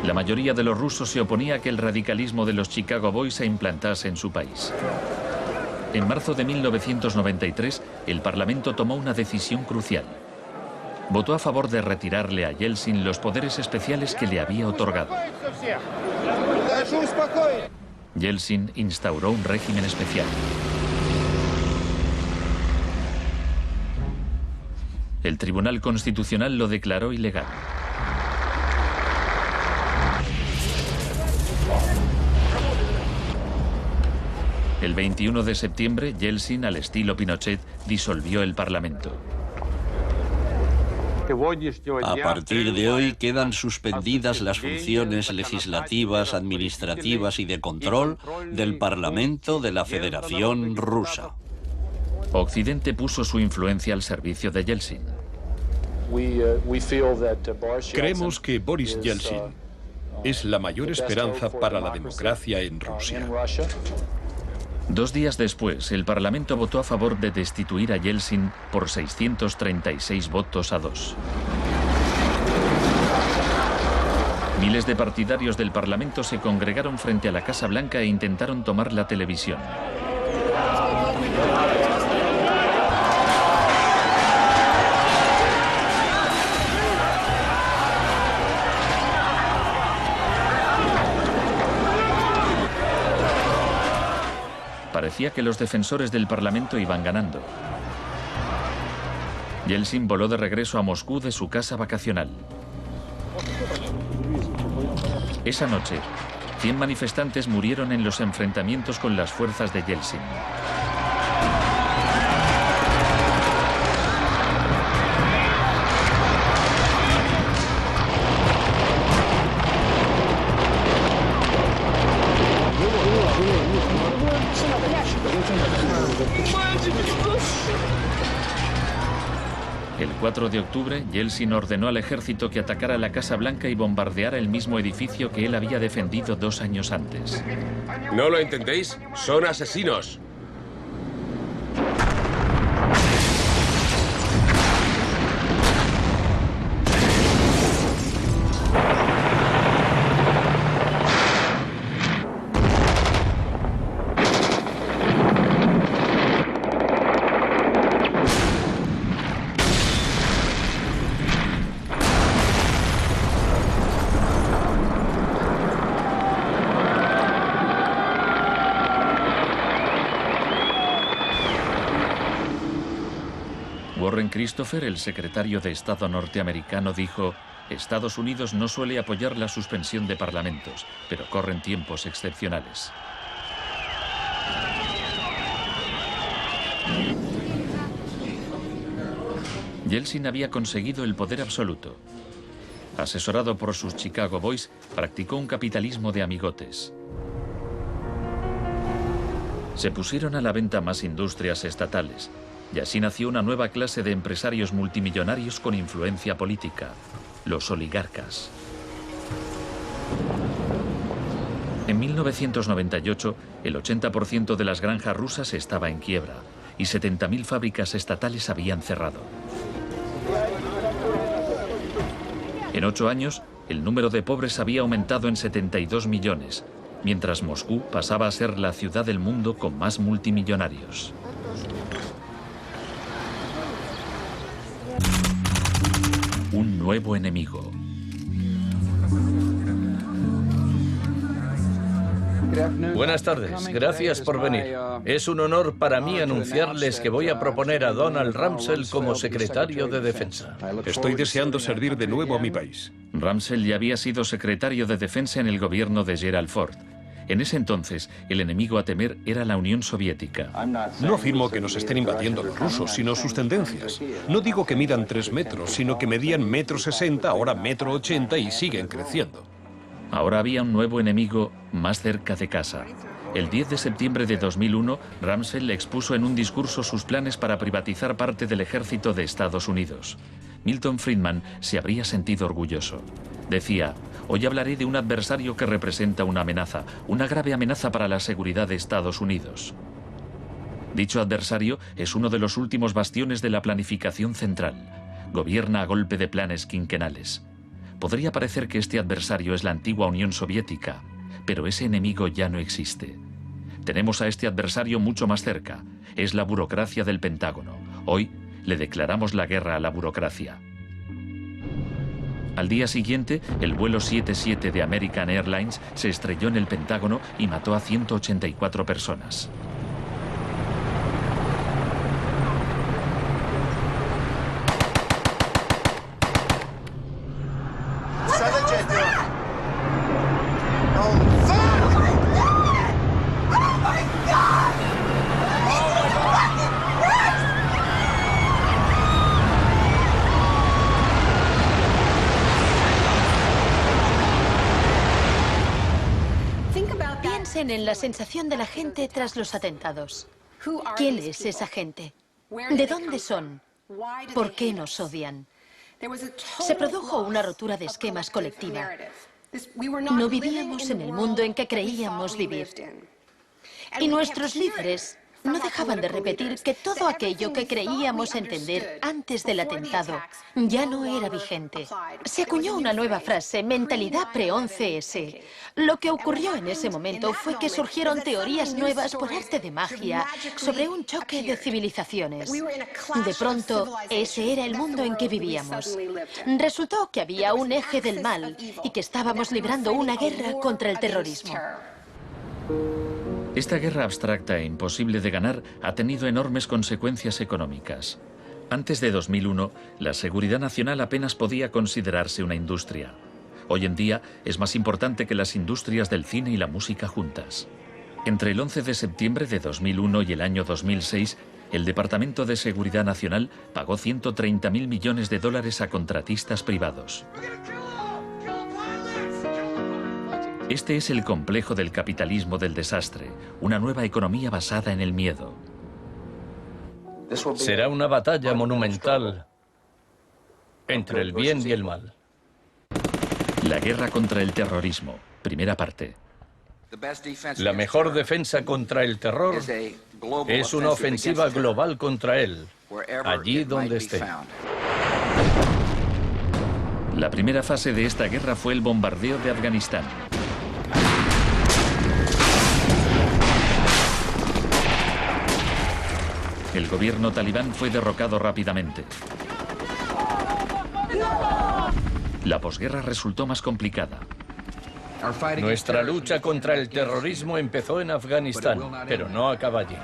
La mayoría de los rusos se oponía a que el radicalismo de los Chicago Boys se implantase en su país. En marzo de 1993, el Parlamento tomó una decisión crucial. Votó a favor de retirarle a Yeltsin los poderes especiales que le había otorgado. Yeltsin instauró un régimen especial. El Tribunal Constitucional lo declaró ilegal. El 21 de septiembre, Yeltsin, al estilo Pinochet, disolvió el Parlamento. A partir de hoy quedan suspendidas las funciones legislativas, administrativas y de control del Parlamento de la Federación Rusa. Occidente puso su influencia al servicio de Yeltsin. Creemos que Boris Yeltsin es la mayor esperanza para la democracia en Rusia. 2 días después, el Parlamento votó a favor de destituir a Yeltsin por 636 votos a 2. Miles de partidarios del Parlamento se congregaron frente a la Casa Blanca e intentaron tomar la televisión. Parecía que los defensores del Parlamento iban ganando. Yeltsin voló de regreso a Moscú de su casa vacacional. Esa noche, 100 manifestantes murieron en los enfrentamientos con las fuerzas de Yeltsin. El 4 de octubre, Yeltsin ordenó al ejército que atacara la Casa Blanca y bombardeara el mismo edificio que él había defendido 2 años antes. ¿No lo entendéis? ¡Son asesinos! Warren Christopher, el secretario de Estado norteamericano, dijo: Estados Unidos no suele apoyar la suspensión de parlamentos, pero corren tiempos excepcionales. Yeltsin había conseguido el poder absoluto. Asesorado por sus Chicago Boys, practicó un capitalismo de amigotes. Se pusieron a la venta más industrias estatales, y así nació una nueva clase de empresarios multimillonarios con influencia política, los oligarcas. En 1998, el 80% de las granjas rusas estaba en quiebra y 70.000 fábricas estatales habían cerrado. En 8 años, el número de pobres había aumentado en 72 millones, mientras Moscú pasaba a ser la ciudad del mundo con más multimillonarios. Un nuevo enemigo. Buenas tardes, gracias por venir. Es un honor para mí anunciarles que voy a proponer a Donald Rumsfeld como secretario de Defensa. Estoy deseando servir de nuevo a mi país. Rumsfeld ya había sido secretario de Defensa en el gobierno de Gerald Ford. En ese entonces, el enemigo a temer era la Unión Soviética. No afirmo que nos estén invadiendo los rusos, sino sus tendencias. No digo que midan 3 metros, sino que medían 1,60 m, ahora 1,80 m y siguen creciendo. Ahora había un nuevo enemigo más cerca de casa. El 10 de septiembre de 2001, Rumsfeld expuso en un discurso sus planes para privatizar parte del ejército de Estados Unidos. Milton Friedman se habría sentido orgulloso. Decía: hoy hablaré de un adversario que representa una amenaza, una grave amenaza para la seguridad de Estados Unidos. Dicho adversario es uno de los últimos bastiones de la planificación central. Gobierna a golpe de planes quinquenales. Podría parecer que este adversario es la antigua Unión Soviética, pero ese enemigo ya no existe. Tenemos a este adversario mucho más cerca. Es la burocracia del Pentágono. Hoy le declaramos la guerra a la burocracia. Al día siguiente, el vuelo 77 de American Airlines se estrelló en el Pentágono y mató a 184 personas. Piensen en la sensación de la gente tras los atentados. ¿Quién es esa gente? ¿De dónde son? ¿Por qué nos odian? Se produjo una rotura de esquemas colectiva. No vivíamos en el mundo en que creíamos vivir. Y nuestros líderes no dejaban de repetir que todo aquello que creíamos entender antes del atentado ya no era vigente. Se acuñó una nueva frase, mentalidad pre-11S. Lo que ocurrió en ese momento fue que surgieron teorías nuevas por arte de magia sobre un choque de civilizaciones. De pronto, ese era el mundo en que vivíamos. Resultó que había un eje del mal y que estábamos librando una guerra contra el terrorismo. Esta guerra abstracta e imposible de ganar ha tenido enormes consecuencias económicas. Antes de 2001, la seguridad nacional apenas podía considerarse una industria. Hoy en día es más importante que las industrias del cine y la música juntas. Entre el 11 de septiembre de 2001 y el año 2006, el Departamento de Seguridad Nacional pagó $130.000 millones a contratistas privados. Este es el complejo del capitalismo del desastre, una nueva economía basada en el miedo. Será una batalla monumental entre el bien y el mal. La guerra contra el terrorismo, primera parte. La mejor defensa contra el terror es una ofensiva global contra él, allí donde esté. La primera fase de esta guerra fue el bombardeo de Afganistán. El gobierno talibán fue derrocado rápidamente. La posguerra resultó más complicada. Nuestra lucha contra el terrorismo empezó en Afganistán, pero no acaba allí.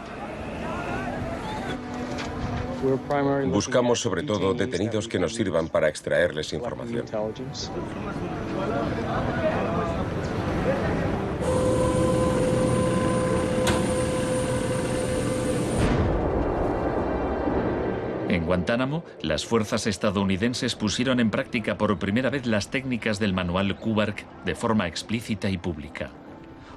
Buscamos sobre todo detenidos que nos sirvan para extraerles información. En Guantánamo, las fuerzas estadounidenses pusieron en práctica por primera vez las técnicas del manual Kubark de forma explícita y pública.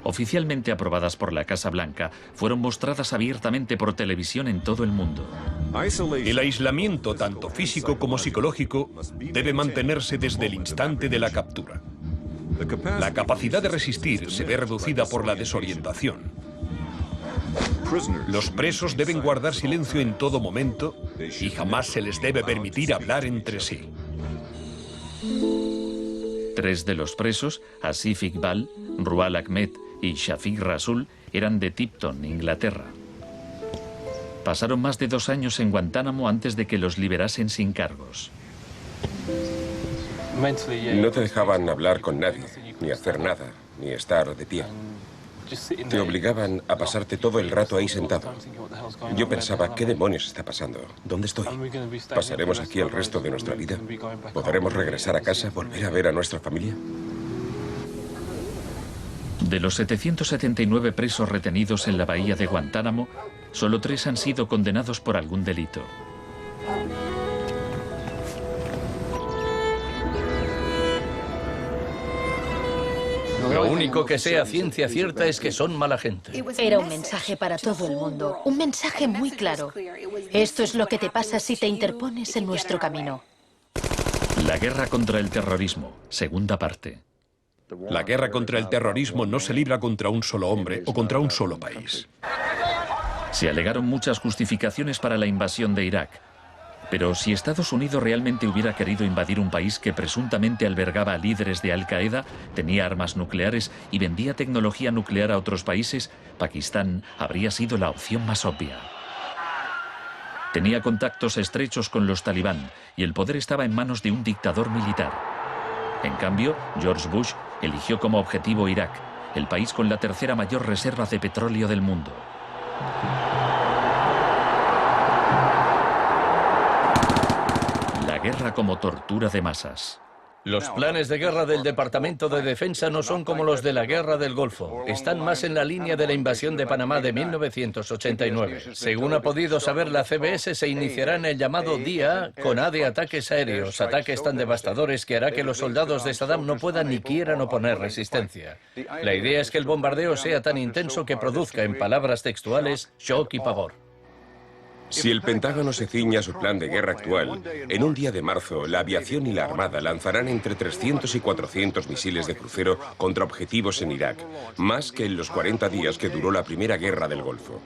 Oficialmente aprobadas por la Casa Blanca, fueron mostradas abiertamente por televisión en todo el mundo. El aislamiento, tanto físico como psicológico, debe mantenerse desde el instante de la captura. La capacidad de resistir se ve reducida por la desorientación. Los presos deben guardar silencio en todo momento y jamás se les debe permitir hablar entre sí. 3 de los presos, Asif Iqbal, Rual Ahmed y Shafiq Rasul, eran de Tipton, Inglaterra. Pasaron más de 2 años en Guantánamo antes de que los liberasen sin cargos. No te dejaban hablar con nadie, ni hacer nada, ni estar de pie. Te obligaban a pasarte todo el rato ahí sentado. Yo pensaba, ¿qué demonios está pasando? ¿Dónde estoy? ¿Pasaremos aquí el resto de nuestra vida? ¿Podremos regresar a casa, volver a ver a nuestra familia? De los 779 presos retenidos en la bahía de Guantánamo, solo 3 han sido condenados por algún delito. Lo único que sé a ciencia cierta es que son mala gente. Era un mensaje para todo el mundo, un mensaje muy claro. Esto es lo que te pasa si te interpones en nuestro camino. La guerra contra el terrorismo, segunda parte. La guerra contra el terrorismo no se libra contra un solo hombre o contra un solo país. Se alegaron muchas justificaciones para la invasión de Irak. Pero si Estados Unidos realmente hubiera querido invadir un país que presuntamente albergaba a líderes de Al-Qaeda, tenía armas nucleares y vendía tecnología nuclear a otros países, Pakistán habría sido la opción más obvia. Tenía contactos estrechos con los talibán y el poder estaba en manos de un dictador militar. En cambio, George Bush eligió como objetivo Irak, el país con la 3ª mayor reserva de petróleo del mundo. La guerra como tortura de masas. Los planes de guerra del Departamento de Defensa no son como los de la Guerra del Golfo. Están más en la línea de la invasión de Panamá de 1989. Según ha podido saber la CBS, se iniciará en el llamado Día A con A de ataques aéreos, ataques tan devastadores que hará que los soldados de Saddam no puedan ni quieran oponer resistencia. La idea es que el bombardeo sea tan intenso que produzca, en palabras textuales, shock y pavor. Si el Pentágono se ciña a su plan de guerra actual, en un día de marzo, la aviación y la armada lanzarán entre 300 y 400 misiles de crucero contra objetivos en Irak, más que en los 40 días que duró la primera guerra del Golfo.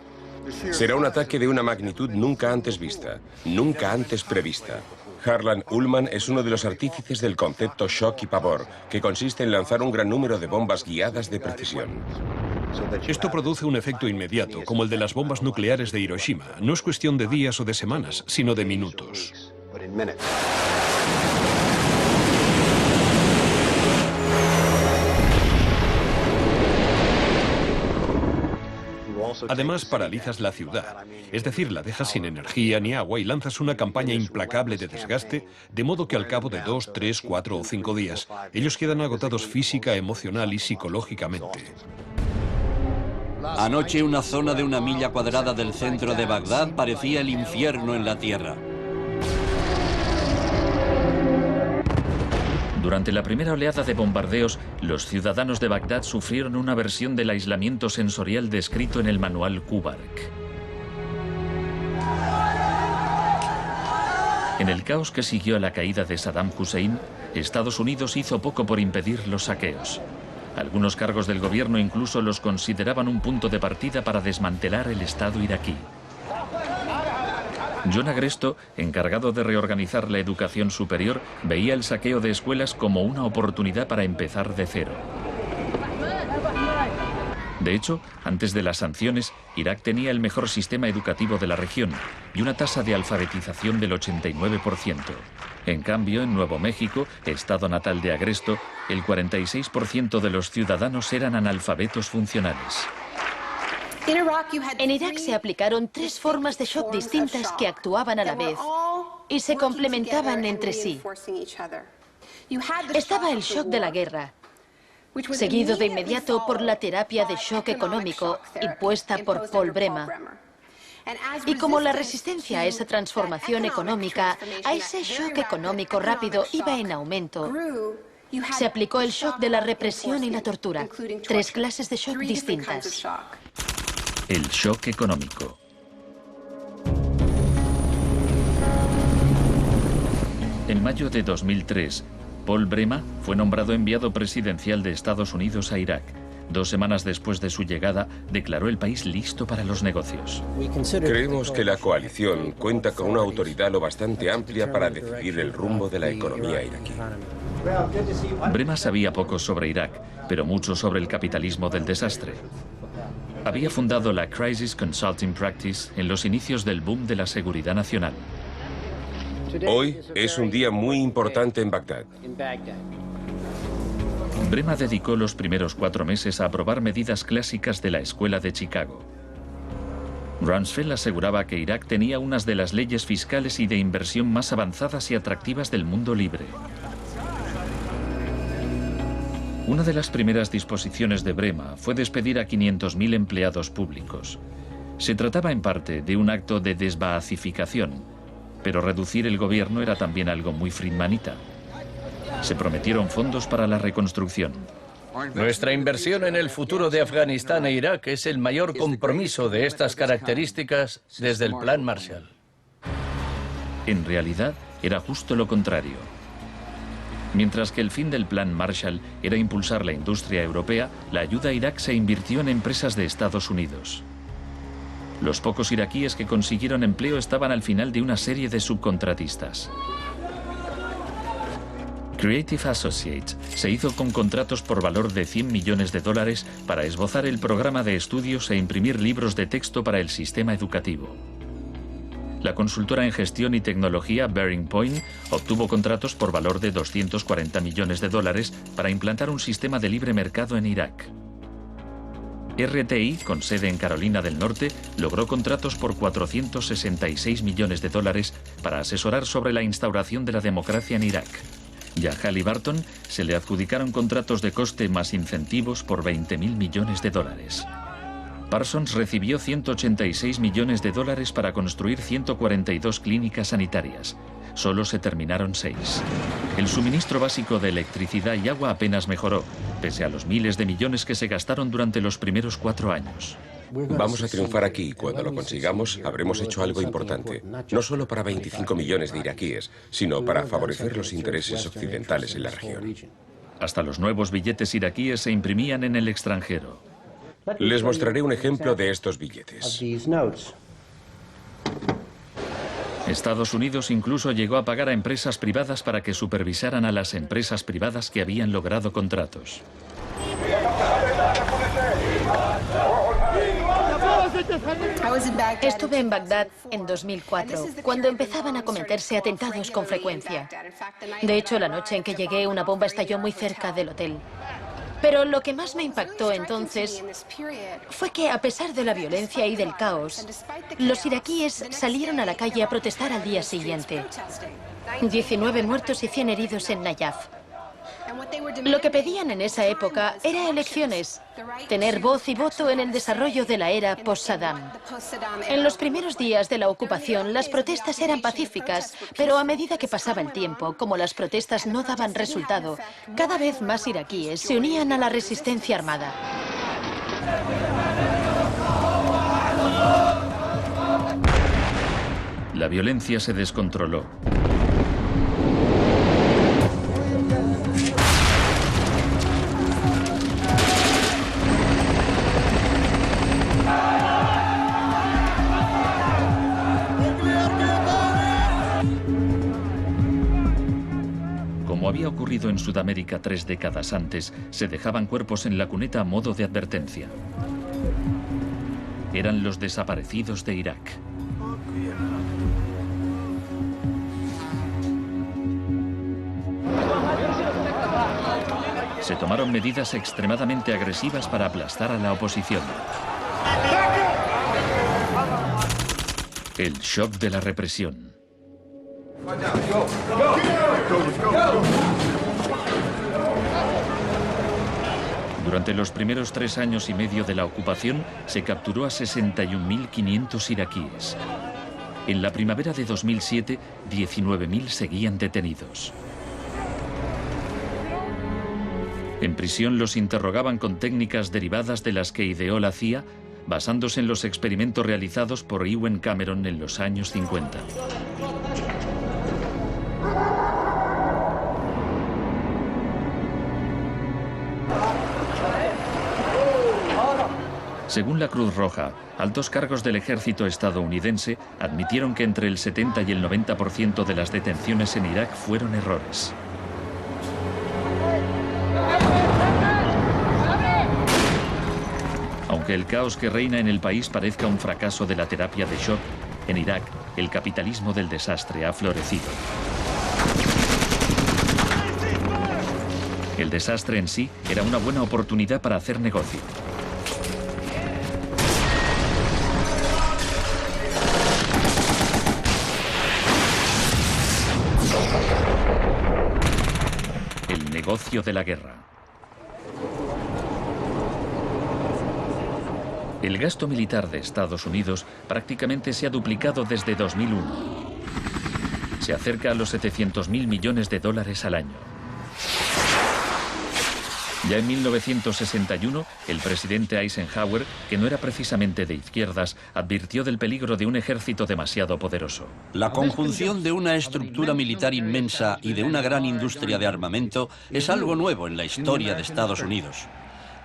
Será un ataque de una magnitud nunca antes vista, nunca antes prevista. Harlan Ullman es uno de los artífices del concepto shock y pavor, que consiste en lanzar un gran número de bombas guiadas de precisión. Esto produce un efecto inmediato, como el de las bombas nucleares de Hiroshima. No es cuestión de días o de semanas, sino de minutos. Además, paralizas la ciudad, es decir, la dejas sin energía ni agua y lanzas una campaña implacable de desgaste, de modo que al cabo de 2, 3, 4 o 5 días, ellos quedan agotados física, emocional y psicológicamente. Anoche una zona de 1 milla cuadrada del centro de Bagdad parecía el infierno en la tierra. Durante la primera oleada de bombardeos, los ciudadanos de Bagdad sufrieron una versión del aislamiento sensorial descrito en el manual Kubark. En el caos que siguió a la caída de Saddam Hussein, Estados Unidos hizo poco por impedir los saqueos. Algunos cargos del gobierno incluso los consideraban un punto de partida para desmantelar el Estado iraquí. John Agresto, encargado de reorganizar la educación superior, veía el saqueo de escuelas como una oportunidad para empezar de cero. De hecho, antes de las sanciones, Irak tenía el mejor sistema educativo de la región y una tasa de alfabetización del 89%. En cambio, en Nuevo México, estado natal de Agresto, el 46% de los ciudadanos eran analfabetos funcionales. En Irak se aplicaron 3 formas de shock distintas que actuaban a la vez y se complementaban entre sí. Estaba el shock de la guerra, seguido de inmediato por la terapia de shock económico impuesta por Paul Bremer. Y como la resistencia a esa transformación económica, a ese shock económico rápido iba en aumento, se aplicó el shock de la represión y la tortura. 3 clases de shock distintas. El shock económico. En mayo de 2003, Paul Bremer fue nombrado enviado presidencial de Estados Unidos a Irak. 2 semanas después de su llegada, declaró el país listo para los negocios. Creemos que la coalición cuenta con una autoridad lo bastante amplia para decidir el rumbo de la economía iraquí. Bremer sabía poco sobre Irak, pero mucho sobre el capitalismo del desastre. Había fundado la Crisis Consulting Practice en los inicios del boom de la seguridad nacional. Hoy es un día muy importante en Bagdad. Bremer dedicó los primeros 4 meses a aprobar medidas clásicas de la Escuela de Chicago. Rumsfeld aseguraba que Irak tenía unas de las leyes fiscales y de inversión más avanzadas y atractivas del mundo libre. Una de las primeras disposiciones de Bremer fue despedir a 500.000 empleados públicos. Se trataba en parte de un acto de desbaacificación, pero reducir el gobierno era también algo muy friedmanita. Se prometieron fondos para la reconstrucción. Nuestra inversión en el futuro de Afganistán e Irak es el mayor compromiso de estas características desde el Plan Marshall. En realidad, era justo lo contrario. Mientras que el fin del Plan Marshall era impulsar la industria europea, la ayuda a Irak se invirtió en empresas de Estados Unidos. Los pocos iraquíes que consiguieron empleo estaban al final de una serie de subcontratistas. Creative Associates se hizo con contratos por valor de $100 millones para esbozar el programa de estudios e imprimir libros de texto para el sistema educativo. La consultora en gestión y tecnología Bearing Point obtuvo contratos por valor de $240 millones para implantar un sistema de libre mercado en Irak. RTI, con sede en Carolina del Norte, logró contratos por $466 millones para asesorar sobre la instauración de la democracia en Irak. Y a Halliburton se le adjudicaron contratos de coste más incentivos por $20.000 millones. Parsons recibió $186 millones para construir 142 clínicas sanitarias. Solo se terminaron 6. El suministro básico de electricidad y agua apenas mejoró, pese a los miles de millones que se gastaron durante los primeros 4 años. Vamos a triunfar aquí y cuando lo consigamos habremos hecho algo importante, no solo para 25 millones de iraquíes, sino para favorecer los intereses occidentales en la región. Hasta los nuevos billetes iraquíes se imprimían en el extranjero. Les mostraré un ejemplo de estos billetes. Estados Unidos incluso llegó a pagar a empresas privadas para que supervisaran a las empresas privadas que habían logrado contratos. Estuve en Bagdad en 2004, cuando empezaban a cometerse atentados con frecuencia. De hecho, la noche en que llegué, una bomba estalló muy cerca del hotel. Pero lo que más me impactó entonces fue que, a pesar de la violencia y del caos, los iraquíes salieron a la calle a protestar al día siguiente. 19 muertos y 100 heridos en Nayaf. Lo que pedían en esa época era elecciones, tener voz y voto en el desarrollo de la era post-Saddam. En los primeros días de la ocupación, las protestas eran pacíficas, pero a medida que pasaba el tiempo, como las protestas no daban resultado, cada vez más iraquíes se unían a la resistencia armada. La violencia se descontroló. Como había ocurrido en Sudamérica 3 décadas antes, se dejaban cuerpos en la cuneta a modo de advertencia. Eran los desaparecidos de Irak. Se tomaron medidas extremadamente agresivas para aplastar a la oposición. El shock de la represión. Durante los primeros 3 años y medio de la ocupación, se capturó a 61.500 iraquíes. En la primavera de 2007, 19.000 seguían detenidos. En prisión los interrogaban con técnicas derivadas de las que ideó la CIA, basándose en los experimentos realizados por Ewen Cameron en los años 50. Según la Cruz Roja, altos cargos del ejército estadounidense admitieron que entre el 70 y el 90% de las detenciones en Irak fueron errores. Aunque el caos que reina en el país parezca un fracaso de la terapia de shock, en Irak el capitalismo del desastre ha florecido. El desastre en sí era una buena oportunidad para hacer negocio. El negocio de la guerra. El gasto militar de Estados Unidos prácticamente se ha duplicado desde 2001. Se acerca a los 700.000 millones de dólares al año. Ya en 1961, el presidente Eisenhower, que no era precisamente de izquierdas, advirtió del peligro de un ejército demasiado poderoso. La conjunción de una estructura militar inmensa y de una gran industria de armamento es algo nuevo en la historia de Estados Unidos.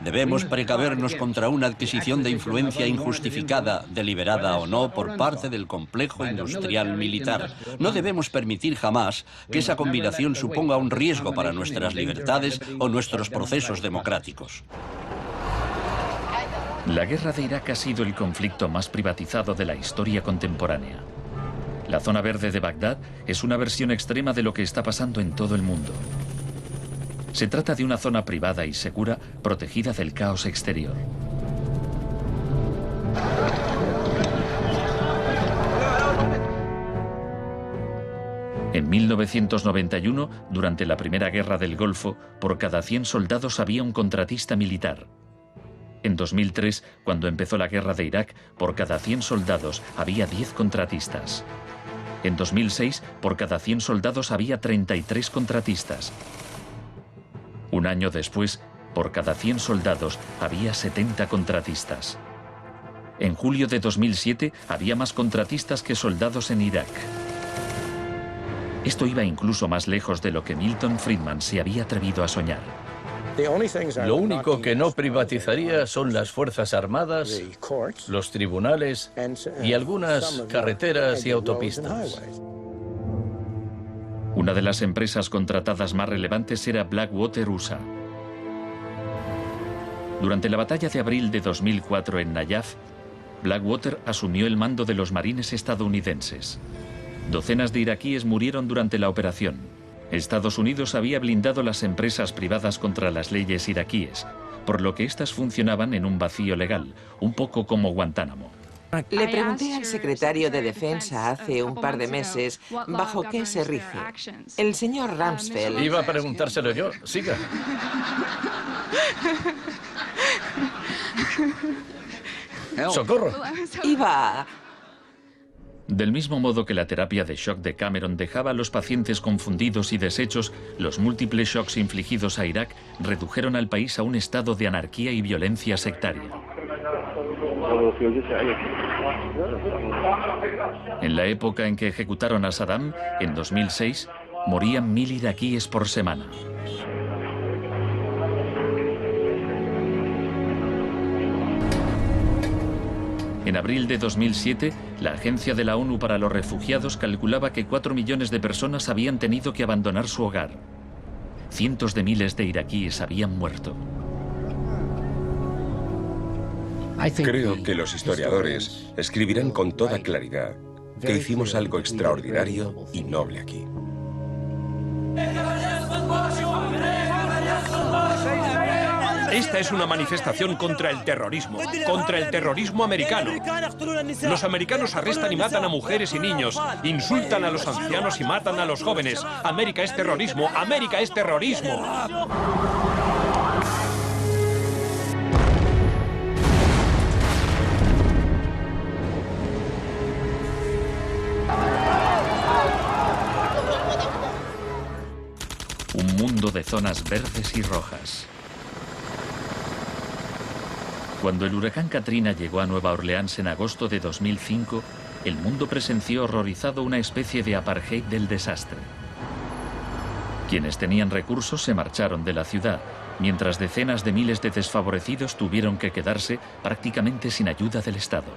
Debemos precavernos contra una adquisición de influencia injustificada, deliberada o no, por parte del complejo industrial militar. No debemos permitir jamás que esa combinación suponga un riesgo para nuestras libertades o nuestros procesos democráticos. La guerra de Irak ha sido el conflicto más privatizado de la historia contemporánea. La zona verde de Bagdad es una versión extrema de lo que está pasando en todo el mundo. Se trata de una zona privada y segura, protegida del caos exterior. En 1991, durante la Primera Guerra del Golfo, por cada 100 soldados había un contratista militar. En 2003, cuando empezó la guerra de Irak, por cada 100 soldados había 10 contratistas. En 2006, por cada 100 soldados había 33 contratistas. Un año después, por cada 100 soldados había 70 contratistas. En julio de 2007 había más contratistas que soldados en Irak. Esto iba incluso más lejos de lo que Milton Friedman se había atrevido a soñar. Lo único que no privatizaría son las Fuerzas Armadas, los tribunales y algunas carreteras y autopistas. Una de las empresas contratadas más relevantes era Blackwater USA. Durante la batalla de abril de 2004 en Nayaf, Blackwater asumió el mando de los marines estadounidenses. Docenas de iraquíes murieron durante la operación. Estados Unidos había blindado las empresas privadas contra las leyes iraquíes, por lo que éstas funcionaban en un vacío legal, un poco como Guantánamo. Le pregunté al secretario de Defensa hace un par de meses bajo qué se rige. El señor Rumsfeld... Iba a preguntárselo yo. Siga. ¡Socorro! Iba... Del mismo modo que la terapia de shock de Cameron dejaba a los pacientes confundidos y deshechos, los múltiples shocks infligidos a Irak redujeron al país a un estado de anarquía y violencia sectaria. En la época en que ejecutaron a Saddam, en 2006, morían 1000 iraquíes por semana. En abril de 2007, la Agencia de la ONU para los Refugiados calculaba que 4 millones de personas habían tenido que abandonar su hogar. Cientos de miles de iraquíes habían muerto. Creo que los historiadores escribirán con toda claridad que hicimos algo extraordinario y noble aquí. Esta es una manifestación contra el terrorismo americano. Los americanos arrestan y matan a mujeres y niños, insultan a los ancianos y matan a los jóvenes. América es terrorismo, América es terrorismo. Un mundo de zonas verdes y rojas. Cuando el huracán Katrina llegó a Nueva Orleans en agosto de 2005, el mundo presenció horrorizado una especie de apartheid del desastre. Quienes tenían recursos se marcharon de la ciudad, mientras decenas de miles de desfavorecidos tuvieron que quedarse prácticamente sin ayuda del Estado.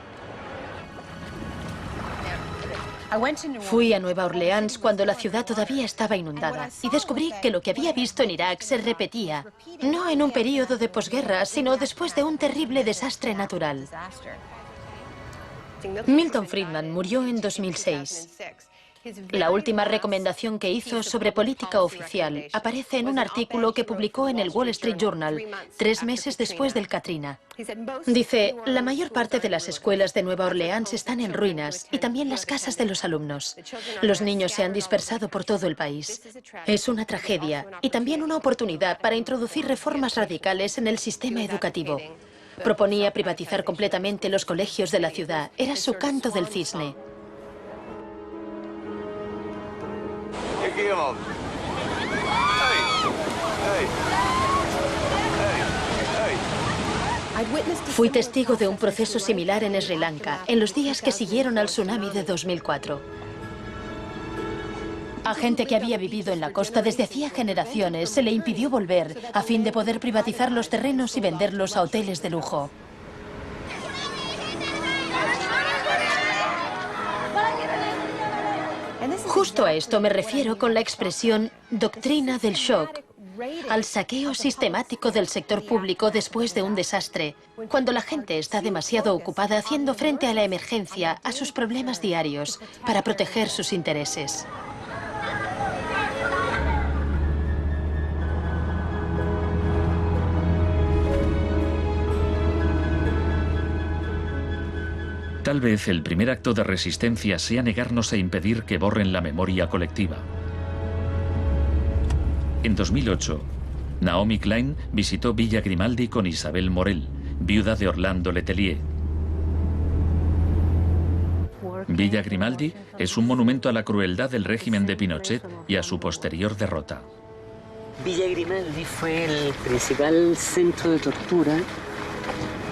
Fui a Nueva Orleans cuando la ciudad todavía estaba inundada y descubrí que lo que había visto en Irak se repetía, no en un periodo de posguerra, sino después de un terrible desastre natural. Milton Friedman murió en 2006. La última recomendación que hizo sobre política oficial aparece en un artículo que publicó en el Wall Street Journal 3 meses después del Katrina. Dice, la mayor parte de las escuelas de Nueva Orleans están en ruinas y también las casas de los alumnos. Los niños se han dispersado por todo el país. Es una tragedia y también una oportunidad para introducir reformas radicales en el sistema educativo. Proponía privatizar completamente los colegios de la ciudad. Era su canto del cisne. Fui testigo de un proceso similar en Sri Lanka, en los días que siguieron al tsunami de 2004. A gente que había vivido en la costa desde hacía generaciones se le impidió volver a fin de poder privatizar los terrenos y venderlos a hoteles de lujo. Justo a esto me refiero con la expresión doctrina del shock, al saqueo sistemático del sector público después de un desastre, cuando la gente está demasiado ocupada haciendo frente a la emergencia, a sus problemas diarios, para proteger sus intereses. Tal vez el primer acto de resistencia sea negarnos a impedir que borren la memoria colectiva. En 2008, Naomi Klein visitó Villa Grimaldi con Isabel Morel, viuda de Orlando Letelier. Villa Grimaldi es un monumento a la crueldad del régimen de Pinochet y a su posterior derrota. Villa Grimaldi fue el principal centro de tortura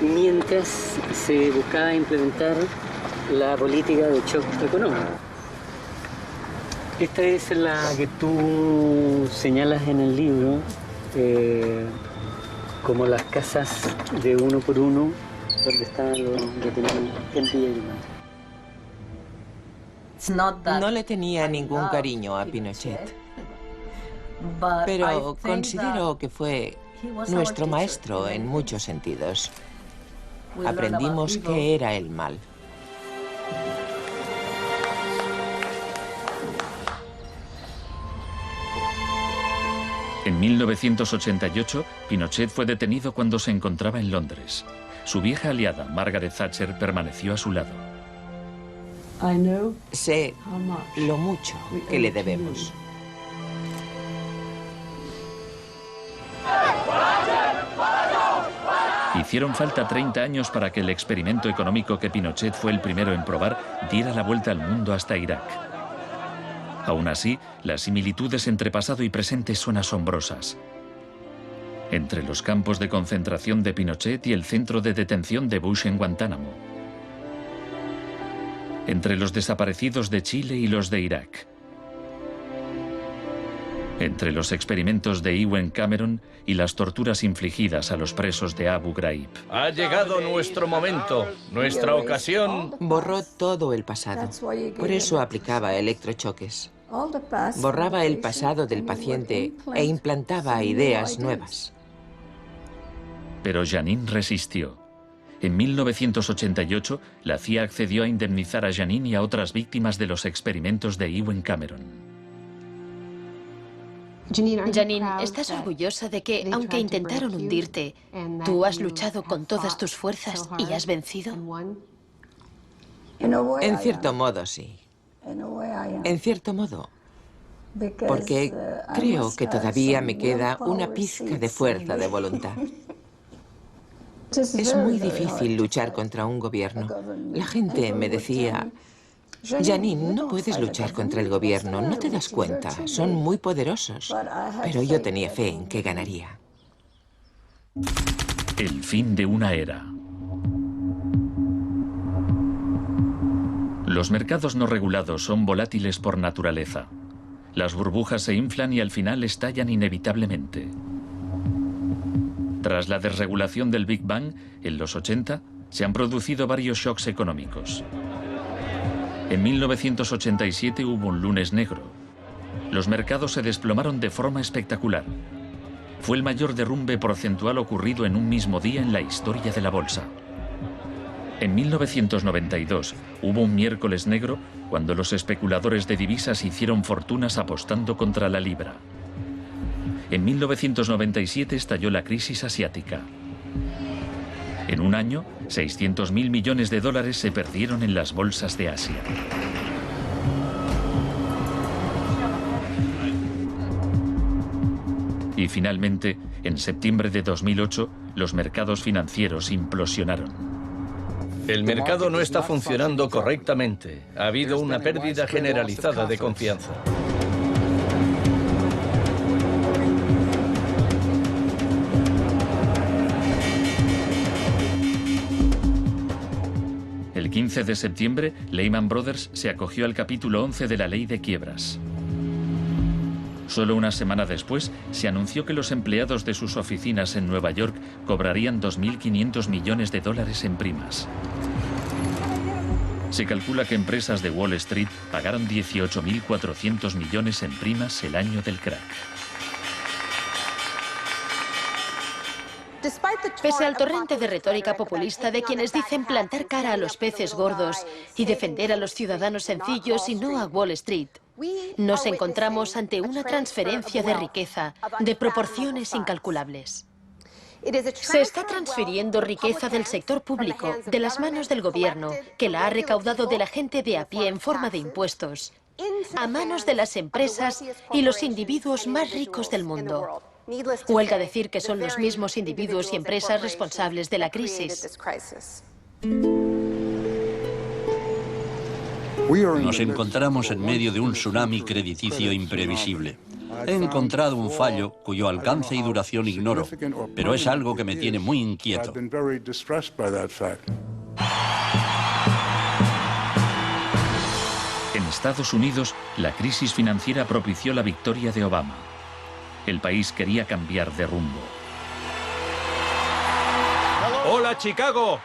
mientras se buscaba implementar la política de shock económico. Esta es la que tú señalas en el libro como las casas de uno por uno donde estaban los detenidos en Villa Grimaldi. No le tenía ningún cariño a Pinochet, pero considero que fue nuestro maestro en muchos sentidos. Aprendimos qué era el mal. En 1988, Pinochet fue detenido cuando se encontraba en Londres. su vieja aliada, Margaret Thatcher, permaneció a su lado. Sé lo mucho que le debemos. Hicieron falta 30 años para que el experimento económico que Pinochet fue el primero en probar diera la vuelta al mundo hasta Irak. Aún así, las similitudes entre pasado y presente son asombrosas. Entre los campos de concentración de Pinochet y el centro de detención de Bush en Guantánamo. Entre los desaparecidos de Chile y los de Irak. Entre los experimentos de Ewen Cameron y las torturas infligidas a los presos de Abu Ghraib. Ha llegado nuestro momento, nuestra ocasión. Borró todo el pasado. Por eso aplicaba electrochoques. Borraba el pasado del paciente e implantaba ideas nuevas. Pero Janine resistió. En 1988, la CIA accedió a indemnizar a Janine y a otras víctimas de los experimentos de Ewen Cameron. Janine, ¿estás orgullosa de que, aunque intentaron hundirte, tú has luchado con todas tus fuerzas y has vencido? En cierto modo, sí. En cierto modo. Porque creo que todavía me queda una pizca de fuerza de voluntad. Es muy difícil luchar contra un gobierno. La gente me decía: Janine, no puedes luchar contra el gobierno, no te das cuenta, son muy poderosos. Pero yo tenía fe en que ganaría. El fin de una era. Los mercados no regulados son volátiles por naturaleza. Las burbujas se inflan y al final estallan inevitablemente. Tras la desregulación del Big Bang, en los 80, se han producido varios shocks económicos. En 1987 hubo un lunes negro. Los mercados se desplomaron de forma espectacular. Fue el mayor derrumbe porcentual ocurrido en un mismo día en la historia de la bolsa. En 1992 hubo un miércoles negro cuando los especuladores de divisas hicieron fortunas apostando contra la libra. En 1997 estalló la crisis asiática. En un año, 600.000 millones de dólares se perdieron en las bolsas de Asia. Y finalmente, en septiembre de 2008, los mercados financieros implosionaron. El mercado no está funcionando correctamente. Ha habido una pérdida generalizada de confianza. El 15 de septiembre, Lehman Brothers se acogió al capítulo 11 de la Ley de Quiebras. Solo una semana después, se anunció que los empleados de sus oficinas en Nueva York cobrarían 2.500 millones de dólares en primas. Se calcula que empresas de Wall Street pagaron 18.400 millones en primas el año del crack. Pese al torrente de retórica populista de quienes dicen plantar cara a los peces gordos y defender a los ciudadanos sencillos y no a Wall Street, nos encontramos ante una transferencia de riqueza de proporciones incalculables. Se está transfiriendo riqueza del sector público, de las manos del gobierno, que la ha recaudado de la gente de a pie en forma de impuestos, a manos de las empresas y los individuos más ricos del mundo. Huelga decir que son los mismos individuos y empresas responsables de la crisis. Nos encontramos en medio de un tsunami crediticio imprevisible. He encontrado un fallo cuyo alcance y duración ignoro, pero es algo que me tiene muy inquieto. En Estados Unidos, la crisis financiera propició la victoria de Obama. El país quería cambiar de rumbo. ¡Hola, Chicago!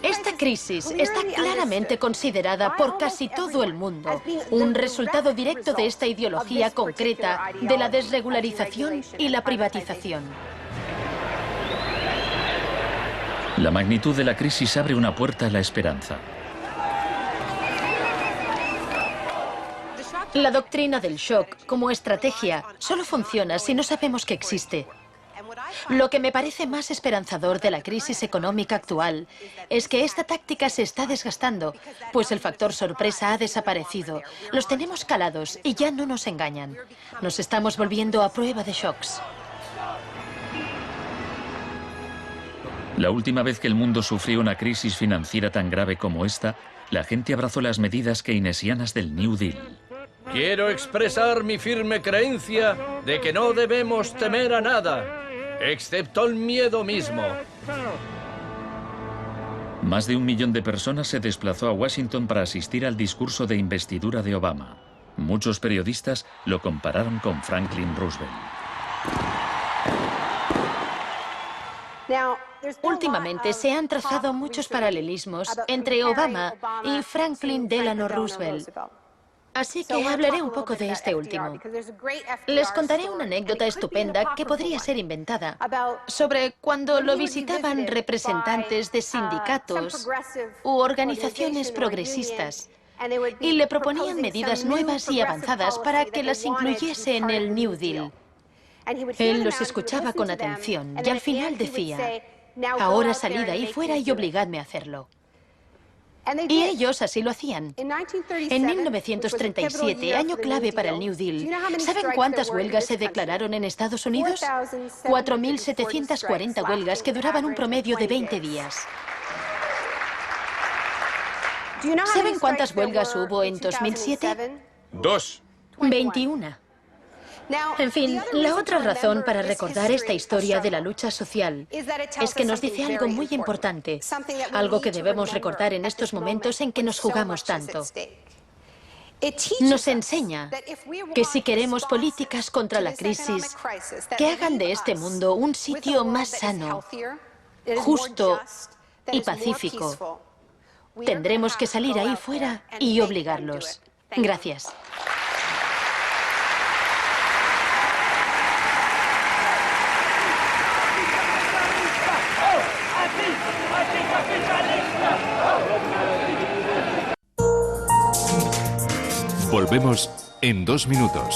Esta crisis está claramente considerada por casi todo el mundo un resultado directo de esta ideología concreta de la desregularización y la privatización. La magnitud de la crisis abre una puerta a la esperanza. La doctrina del shock, como estrategia, solo funciona si no sabemos que existe. Lo que me parece más esperanzador de la crisis económica actual es que esta táctica se está desgastando, pues el factor sorpresa ha desaparecido. Los tenemos calados y ya no nos engañan. Nos estamos volviendo a prueba de shocks. La última vez que el mundo sufrió una crisis financiera tan grave como esta, la gente abrazó las medidas keynesianas del New Deal. Quiero expresar mi firme creencia de que no debemos temer a nada, excepto el miedo mismo. Más de 1 millón de personas se desplazó a Washington para asistir al discurso de investidura de Obama. Muchos periodistas lo compararon con Franklin Roosevelt. Últimamente se han trazado muchos paralelismos entre Obama y Franklin Delano Roosevelt. Así que hablaré un poco de este último. Les contaré una anécdota estupenda que podría ser inventada sobre cuando lo visitaban representantes de sindicatos u organizaciones progresistas y le proponían medidas nuevas y avanzadas para que las incluyese en el New Deal. Él los escuchaba con atención y al final decía: ahora salid ahí fuera y obligadme a hacerlo. Y ellos así lo hacían. En 1937, año clave para el New Deal, ¿saben cuántas huelgas se declararon en Estados Unidos? 4.740 huelgas que duraban un promedio de 20 días. ¿Saben cuántas huelgas hubo en 2007? 2. 21. En fin, la otra razón para recordar esta historia de la lucha social es que nos dice algo muy importante, algo que debemos recordar en estos momentos en que nos jugamos tanto. Nos enseña que si queremos políticas contra la crisis que hagan de este mundo un sitio más sano, justo y pacífico, tendremos que salir ahí fuera y obligarlos. Gracias. Volvemos en 2 minutos.